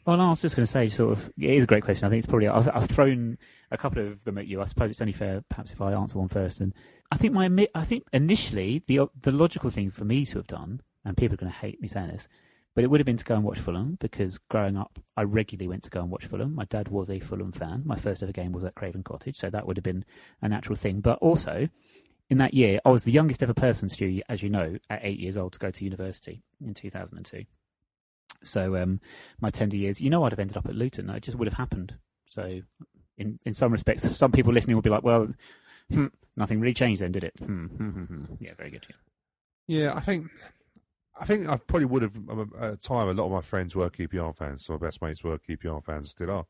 Well, I was just going to say, it is a great question. I think it's probably... I've thrown a couple of them at you. I suppose it's only fair, perhaps, if I answer one first. And I think initially, the logical thing for me to have done, and people are going to hate me saying this, but it would have been to go and watch Fulham, because growing up, I regularly went to go and watch Fulham. My dad was a Fulham fan. My first ever game was at Craven Cottage, so that would have been a natural thing. But also, in that year, I was the youngest ever person, Stu, as you know, at 8 years old, to go to university in 2002. So my tender years, I'd have ended up at Luton. It just would have happened. So in some respects, some people listening will be like, well, nothing really changed then, did it? Yeah, very good. Yeah, I think I probably would have, at the time, a lot of my friends were QPR fans, so my best mates were QPR fans, still are,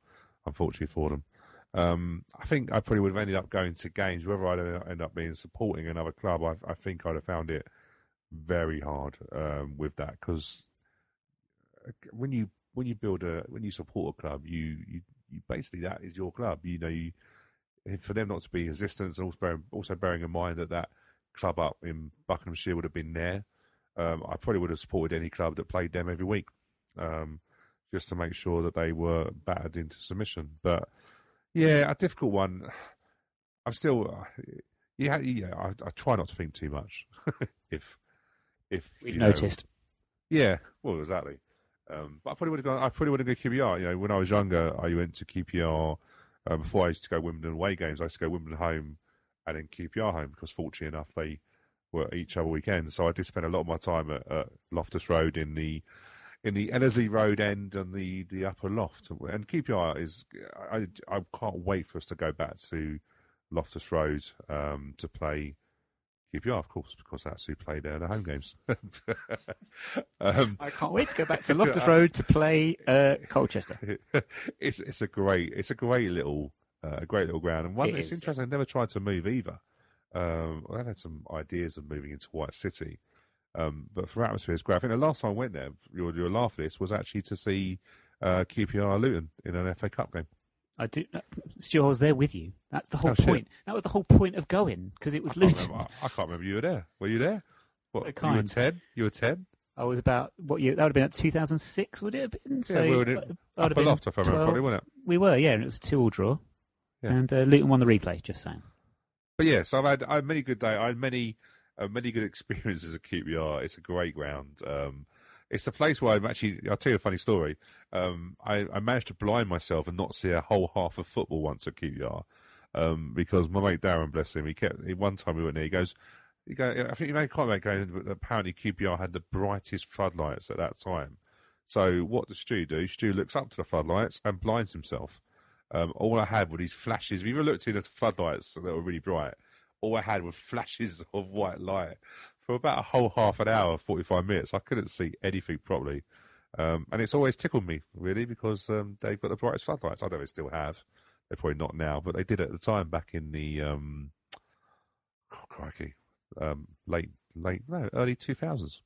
unfortunately for them. I think I probably would have ended up going to games, whether I'd end up being supporting another club. I think I'd have found it very hard with that, because when you support a club, you basically, that is your club. For them not to be resistance, and also bearing in mind that club up in Buckinghamshire would have been there. I probably would have supported any club that played them every week, just to make sure that they were battered into submission. But yeah, a difficult one. I'm still, I try not to think too much. if we've noticed, yeah, well, exactly. But I probably would have gone QPR. When I was younger, I went to QPR. Before I used to go Wimbledon away games, I used to go Wimbledon home and then QPR home, because fortunately enough they were each other weekend. So I did spend a lot of my time at Loftus Road in the Ellerslie Road end and the upper loft. And QPR is, I can't wait for us to go back to Loftus Road to play QPR, of course, because that's who played the home games. I can't wait to go back to Loftus Road to play Colchester. It's a great little ground, and one that's interesting. I've never tried to move either. I've had some ideas of moving into White City, but for atmosphere, it's great. I think the last time I went there, you'll laugh at this, was actually to see QPR Luton in an FA Cup game. I do. Stuart, I was there with you. That's the whole point. That was the whole point of going, because it was Luton. I can't remember you were there. Were you there? What, so kind. You were 10? You were 10? I was about, what year? That would have been at 2006, would it have been? So we were in upper loft, if I remember probably, wasn't it? We were, yeah, and it was a 2-2 draw. Yeah. And Luton won the replay, just saying. But yeah, so I had many good days. I had many good experiences at QPR. It's a great ground. It's the place where I'll tell you a funny story. I managed to blind myself and not see a whole half of football once at QPR, because my mate Darren, bless him, one time we went there, he goes, I think he made a comment going, but apparently QPR had the brightest floodlights at that time. So what does Stu do? Stu looks up to the floodlights and blinds himself. All I had were these flashes. If you ever looked in at the floodlights that were really bright, all I had were flashes of white light. For about a whole half an hour, 45 minutes, I couldn't see anything properly. And it's always tickled me, really, because they've got the brightest floodlights. I don't know if they still have. They're probably not now, but they did at the time back in the, early 2000s.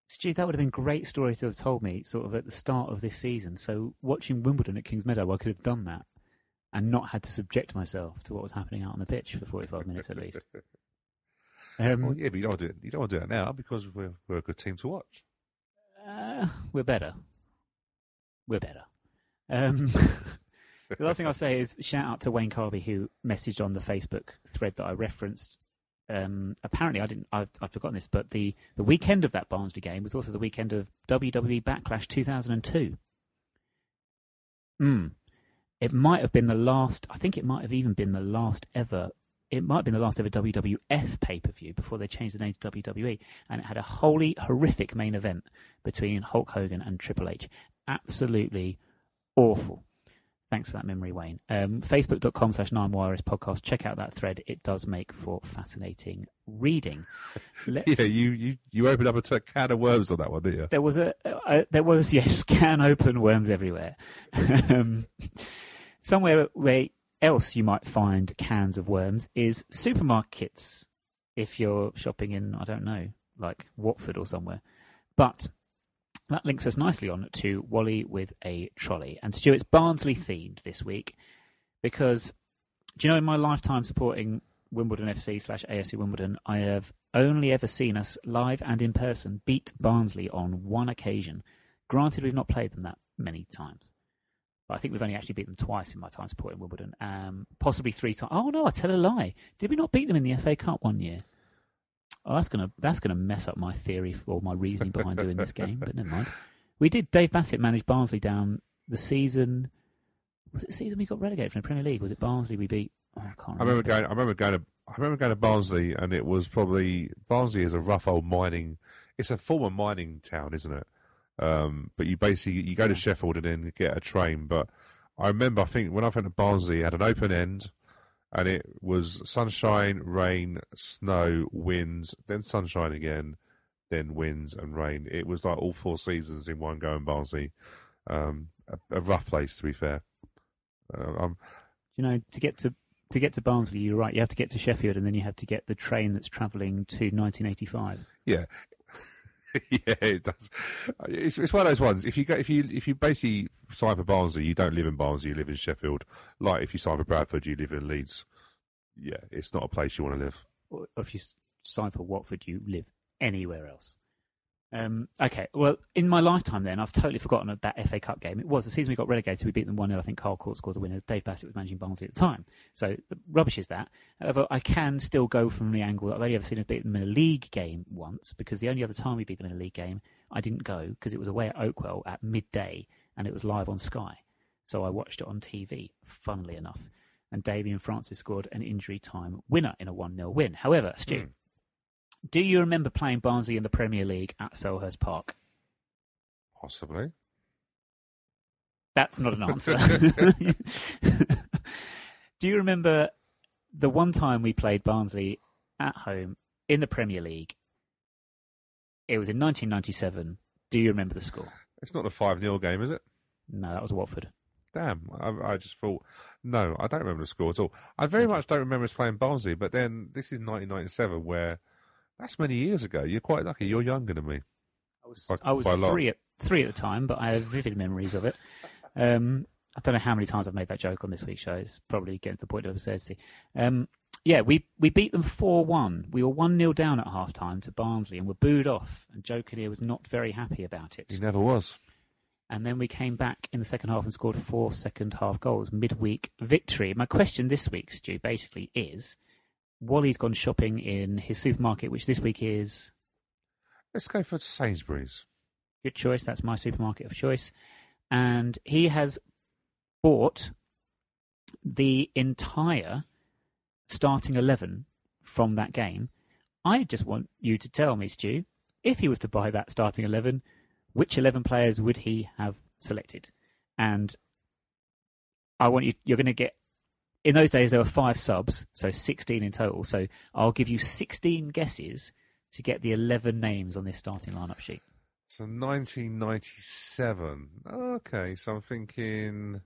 Stu, that would have been a great story to have told me sort of at the start of this season. So watching Wimbledon at Kingsmeadow, I could have done that and not had to subject myself to what was happening out on the pitch for 45 minutes at least. Well, yeah, but you don't want to do it now, because we're a good team to watch. We're better. The last thing I'll say is shout out to Wayne Carby, who messaged on the Facebook thread that I referenced. Apparently, I've forgotten this, but the weekend of that Barnsley game was also the weekend of WWE Backlash 2002. It might have been the last. I think it might have even been the last ever. It might have been the last ever WWF pay-per-view before they changed the name to WWE, and it had a wholly horrific main event between Hulk Hogan and Triple H. Absolutely awful. Thanks for that memory, Wayne. Facebook.com/9wireless podcast. Check out that thread. It does make for fascinating reading. Yeah, you opened up a can of worms on that one, didn't you? There was yes, can open worms everywhere. Somewhere where else you might find cans of worms is supermarkets, if you're shopping in, I don't know, like Watford or somewhere. But that links us nicely on to Wally with a trolley. And Stuart's Barnsley themed this week, because, do you know, in my lifetime supporting Wimbledon FC /AFC Wimbledon, I have only ever seen us live and in person beat Barnsley on one occasion. Granted, we've not played them that many times, but I think we've only actually beat them twice in my time supporting Wimbledon, possibly 3 times. Oh no, I tell a lie. Did we not beat them in the FA Cup one year? Oh, that's gonna mess up my theory or my reasoning behind doing this game, but never mind. We did. Dave Bassett managed Barnsley down the season. Was it the season we got relegated from the Premier League? Was it Barnsley we beat? Oh, I can't remember. I remember going to Barnsley, and it was probably Barnsley is a rough old mining. It's a former mining town, isn't it? But you go to Sheffield and then get a train. But I remember, I think when I went to Barnsley, it had an open end, and it was sunshine, rain, snow, winds, then sunshine again, then winds and rain. It was like all 4 seasons in one go in Barnsley. A rough place, to be fair. To get to Barnsley, you're right. You have to get to Sheffield, and then you have to get the train that's travelling to 1985. Yeah. Yeah, it does. It's one of those ones. If you basically sign for Barnsley, you don't live in Barnsley, you live in Sheffield. Like if you sign for Bradford, you live in Leeds. Yeah, it's not a place you want to live. Or if you sign for Watford, you live anywhere else. Okay, well, in my lifetime then, I've totally forgotten that FA Cup game. It was the season we got relegated. We beat them 1-0. I think Carl Court scored the winner. Dave Bassett was managing Barnsley at the time. So rubbish is that. However, I can still go from the angle that I've only ever seen us beat them in a league game once, because the only other time we beat them in a league game, I didn't go because it was away at Oakwell at midday and it was live on Sky. So I watched it on TV, funnily enough. And Damien Francis scored an injury time winner in a 1-0 win. However, Stu, do you remember playing Barnsley in the Premier League at Selhurst Park? Possibly. That's not an answer. Do you remember the one time we played Barnsley at home in the Premier League? It was in 1997. Do you remember the score? It's not a 5-0 game, is it? No, that was Watford. Damn, I just thought, no, I don't remember the score at all. I very much don't remember us playing Barnsley, but then this is 1997 where... That's many years ago. You're quite lucky. You're younger than me. I was three at the time, but I have vivid memories of it. I don't know how many times I've made that joke on this week's show. It's probably getting to the point of absurdity. We beat them 4-1. We were 1-0 down at half-time to Barnsley and were booed off. And Joe Kinnear was not very happy about it. He never was. And then we came back in the second half and scored 4 second-half goals. Midweek victory. My question this week, Stu, basically is... Wally's gone shopping in his supermarket, which this week is... Let's go for Sainsbury's. Good choice. That's my supermarket of choice. And he has bought the entire starting 11 from that game. I just want you to tell me, Stu, if he was to buy that starting 11, which 11 players would he have selected? And I want you're going to get... In those days, there were 5 subs, so 16 in total. So I'll give you 16 guesses to get the 11 names on this starting lineup sheet. So 1997. Okay, so I'm thinking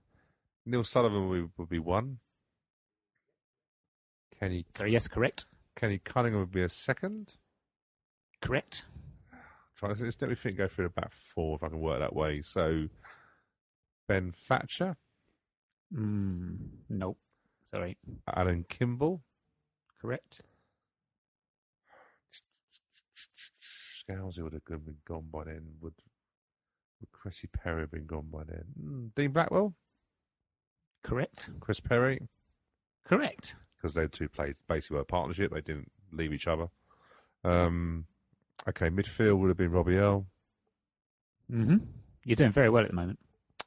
Neil Sullivan would be 1. Yes, correct. Kenny Cunningham would be a 2nd. Correct. Let me think. Go through the back 4 if I can work that way. So Ben Thatcher. Nope. Sorry. Alan Kimball. Correct. Scalzi would have been gone by then. Would Cressy Perry have been gone by then? Dean Blackwell. Correct. Chris Perry. Correct. Because they two played basically a partnership. They didn't leave each other. Okay, midfield would have been Robbie Earle. Mm-hmm. You're doing very well at the moment.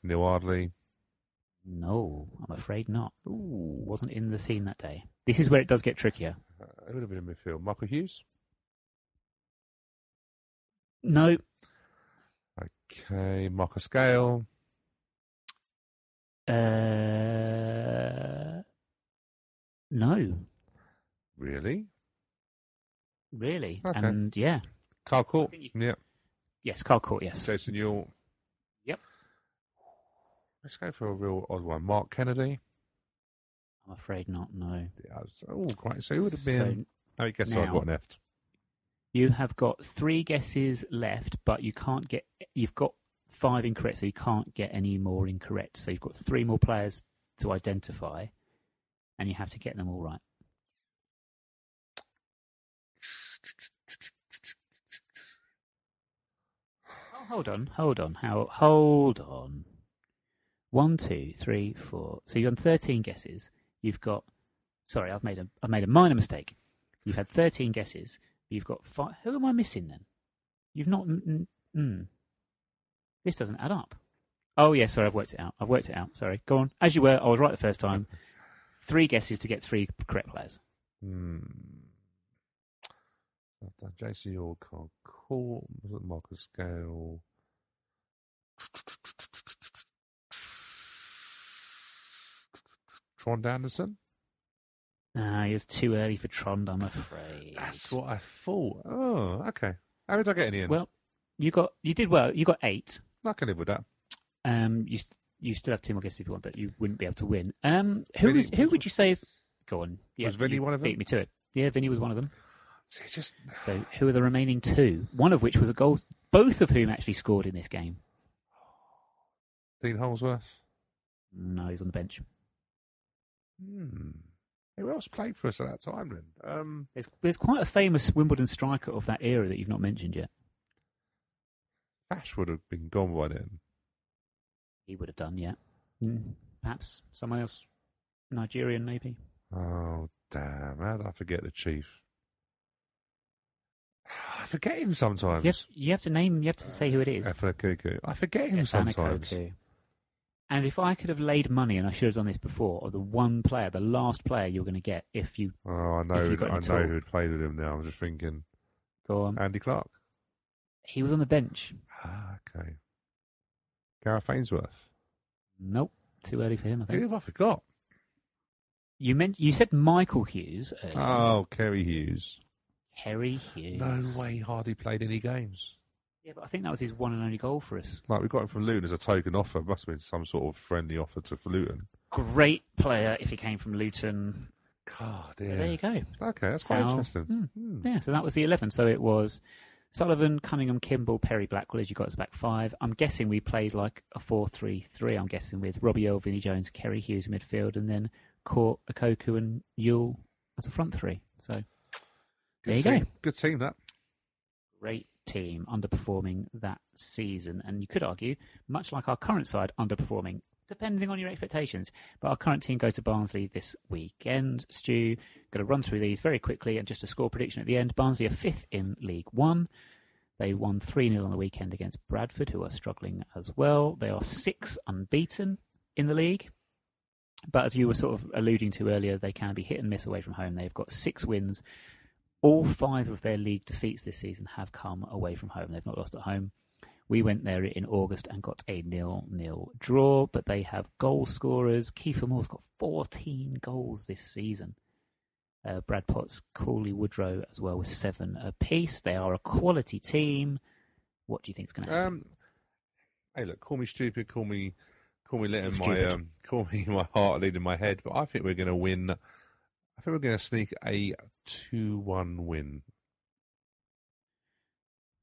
Neil Ardley. No, I'm afraid not. Ooh, wasn't in the scene that day. This is where it does get trickier. Who would have been in midfield? Michael Hughes? No. Okay, Marcus Gale. No. Really? Really? Okay. And yeah. Carl Court? Yeah. Yes, Carl Court, yes. Jason Ewell? Yep. Let's go for a real odd one. Mark Kennedy? I'm afraid not, no. Oh, great. So who would have been... How many guesses have I got left? You have got 3 guesses left, but you can't get... You've got 5 incorrect, so you can't get any more incorrect. So you've got 3 more players to identify, and you have to get them all right. Oh, hold on. 1, 2, 3, 4. So you've done 13 guesses. You've got... Sorry, I've made a minor mistake. You've had 13 guesses. You've got 5... Who am I missing then? You've not... This doesn't add up. Oh, yeah, sorry, I've worked it out. Sorry. Go on. As you were, I was right the first time. 3 guesses to get 3 correct players. Jason York, Carl Court, Marcus Gale. Trond Anderson? It was too early for Trond, I'm afraid. That's what I thought. Oh, okay. How did I get in the end? Well, you did well. You got 8. I can live with that. You still have 2 more guesses if you want, but you wouldn't be able to win. Who would you say? Go on. Yeah, was Vinny one of them? Beat me to it. Yeah, Vinny was one of them. So who are the remaining 2? One of which was a goal. Both of whom actually scored in this game. Dean Holsworth? No, he's on the bench. Who else played for us at that time then? There's quite a famous Wimbledon striker of that era that you've not mentioned yet. Ash would have been gone by then. He would have done, yeah. Perhaps someone else, Nigerian maybe. Oh, damn. How did I forget the Chief? I forget him sometimes. You have to say who it is. Efanakuku. I forget him sometimes. And if I could have laid money, and I should have done this before, or the last player you're going to get if you... Oh, I know who'd played with him now. I'm just thinking... Go on. Andy Clark. He was on the bench. Okay. Gareth Ainsworth. Nope. Too early for him, I think. Who have I forgot? You said Michael Hughes earlier. Oh, Kerry Hughes. Kerry Hughes. No way hardly played any games. Yeah, but I think that was his one and only goal for us. Like, we got him from Luton as a token offer. Must have been some sort of friendly offer to Luton. Great player if he came from Luton. God, yeah. So there you go. Okay, that's quite interesting. Yeah, so that was the 11. So it was Sullivan, Cunningham, Kimball, Perry, Blackwell, as you got us back 5. I'm guessing we played like a 4-3-3, I'm guessing, with Robbie Earle, Vinnie Jones, Kerry Hughes midfield, and then Court, Okoku and Yule as a front 3. So there you go. Good team, that. Great team, underperforming that season. And you could argue, much like our current side underperforming, depending on your expectations. But our current team go to Barnsley this weekend. Stu, going to run through these very quickly and just a score prediction at the end. Barnsley are 5th in League One. They won 3-0 on the weekend against Bradford, who are struggling as well. They are 6 unbeaten in the league. But as you were sort of alluding to earlier, they can be hit and miss away from home. They've got 6 wins. All 5 of their league defeats this season have come away from home. They've not lost at home. We went there in August and got a 0-0 draw, but they have goal scorers. Kiefer Moore's got 14 goals this season. Brad Potts, Cooley, Woodrow as well with 7 apiece. They are a quality team. What do you think is going to happen? Hey, look, call me stupid, call me letting call me my heart leading my head, but I think we're going to win. I think we're going to sneak a 2-1 win.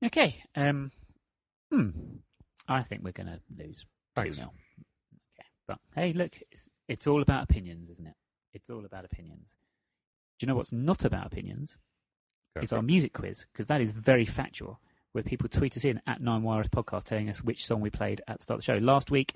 Okay. I think we're going to lose 2-0. Okay. But hey, look, it's all about opinions, isn't it? It's all about opinions. Do you know what's not about opinions? It's our music quiz, because that is very factual, where people tweet us in at 9Wireless Podcast telling us which song we played at the start of the show. Last week,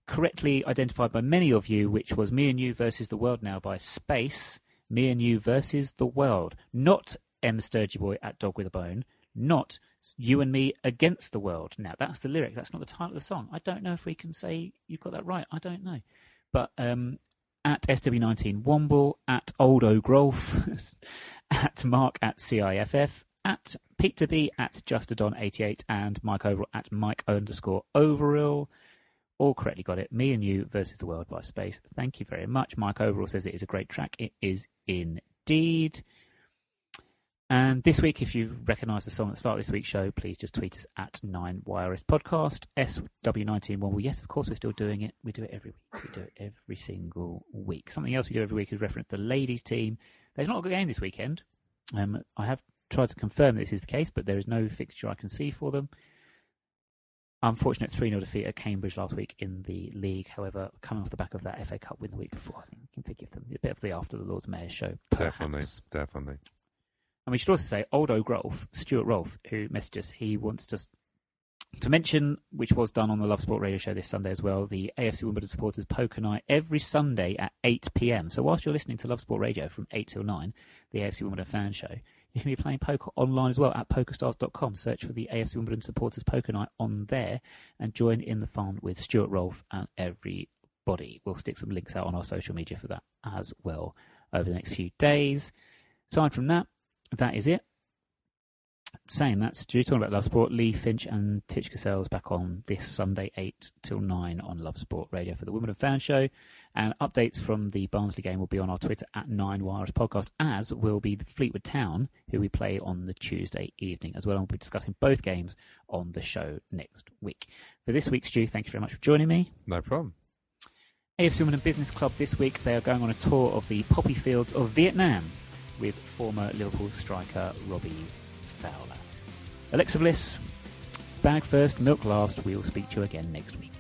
correctly identified by many of you, which was Me and You versus the World Now by Space. Me and You versus the World. Not M. Sturgy Boy at Dog with a Bone. Not You and Me against the World. Now, that's the lyric. That's not the title of the song. I don't know if we can say you've got that right. I don't know. But at SW19 Womble, at Old O'Grolf, at Mark at CIFF, at Peter B, at Justadon88, and Mike Overall at Mike_Overall. All correctly got it. Me and You versus the World by Space. Thank you very much. Mike Overall says it is a great track. It is indeed. And this week, if you recognise the song at the start of this week's show, please just tweet us at 9Wireless Podcast, SW19. Well, yes, of course, we're still doing it. We do it every week. We do it every single week. Something else we do every week is reference the ladies' team. They've not got a game this weekend. I have tried to confirm this is the case, but there is no fixture I can see for them. Unfortunate 3-0 defeat at Cambridge last week in the league. However, coming off the back of that FA Cup win the week before, I think we can forgive them. A bit of the After the Lord's Mayor show, perhaps. Definitely. And we should also say, Old O'Grolf, Stuart Rolfe, who messaged us, he wants us to mention, which was done on the Love Sport radio show this Sunday as well, the AFC Wimbledon Supporters Poker Night every Sunday at 8 p.m. So whilst you're listening to Love Sport Radio from 8 till 9, the AFC Wimbledon fan show, you can be playing poker online as well at pokerstars.com. Search for the AFC Wimbledon Supporters Poker Night on there and join in the fun with Stuart Rolfe and everybody. We'll stick some links out on our social media for that as well over the next few days. Aside from that, that is it. saying that, Stu, talking about Love Sport, Lee Finch and Titch Cassell's back on this Sunday 8 till 9 on Love Sport Radio for the Wimbledon Fan Show. And updates from the Barnsley game will be on our Twitter at 9Wireless Podcast, as will be the Fleetwood Town, who we play on the Tuesday evening as well. And we'll be discussing both games on the show next week. For this week, Stu, thank you very much for joining me. No problem. AFC Wimbledon Business Club this week, they are going on a tour of the poppy fields of Vietnam with former Liverpool striker Robbie Fowler. Alexa Bliss, bag first, milk last. We'll speak to you again next week.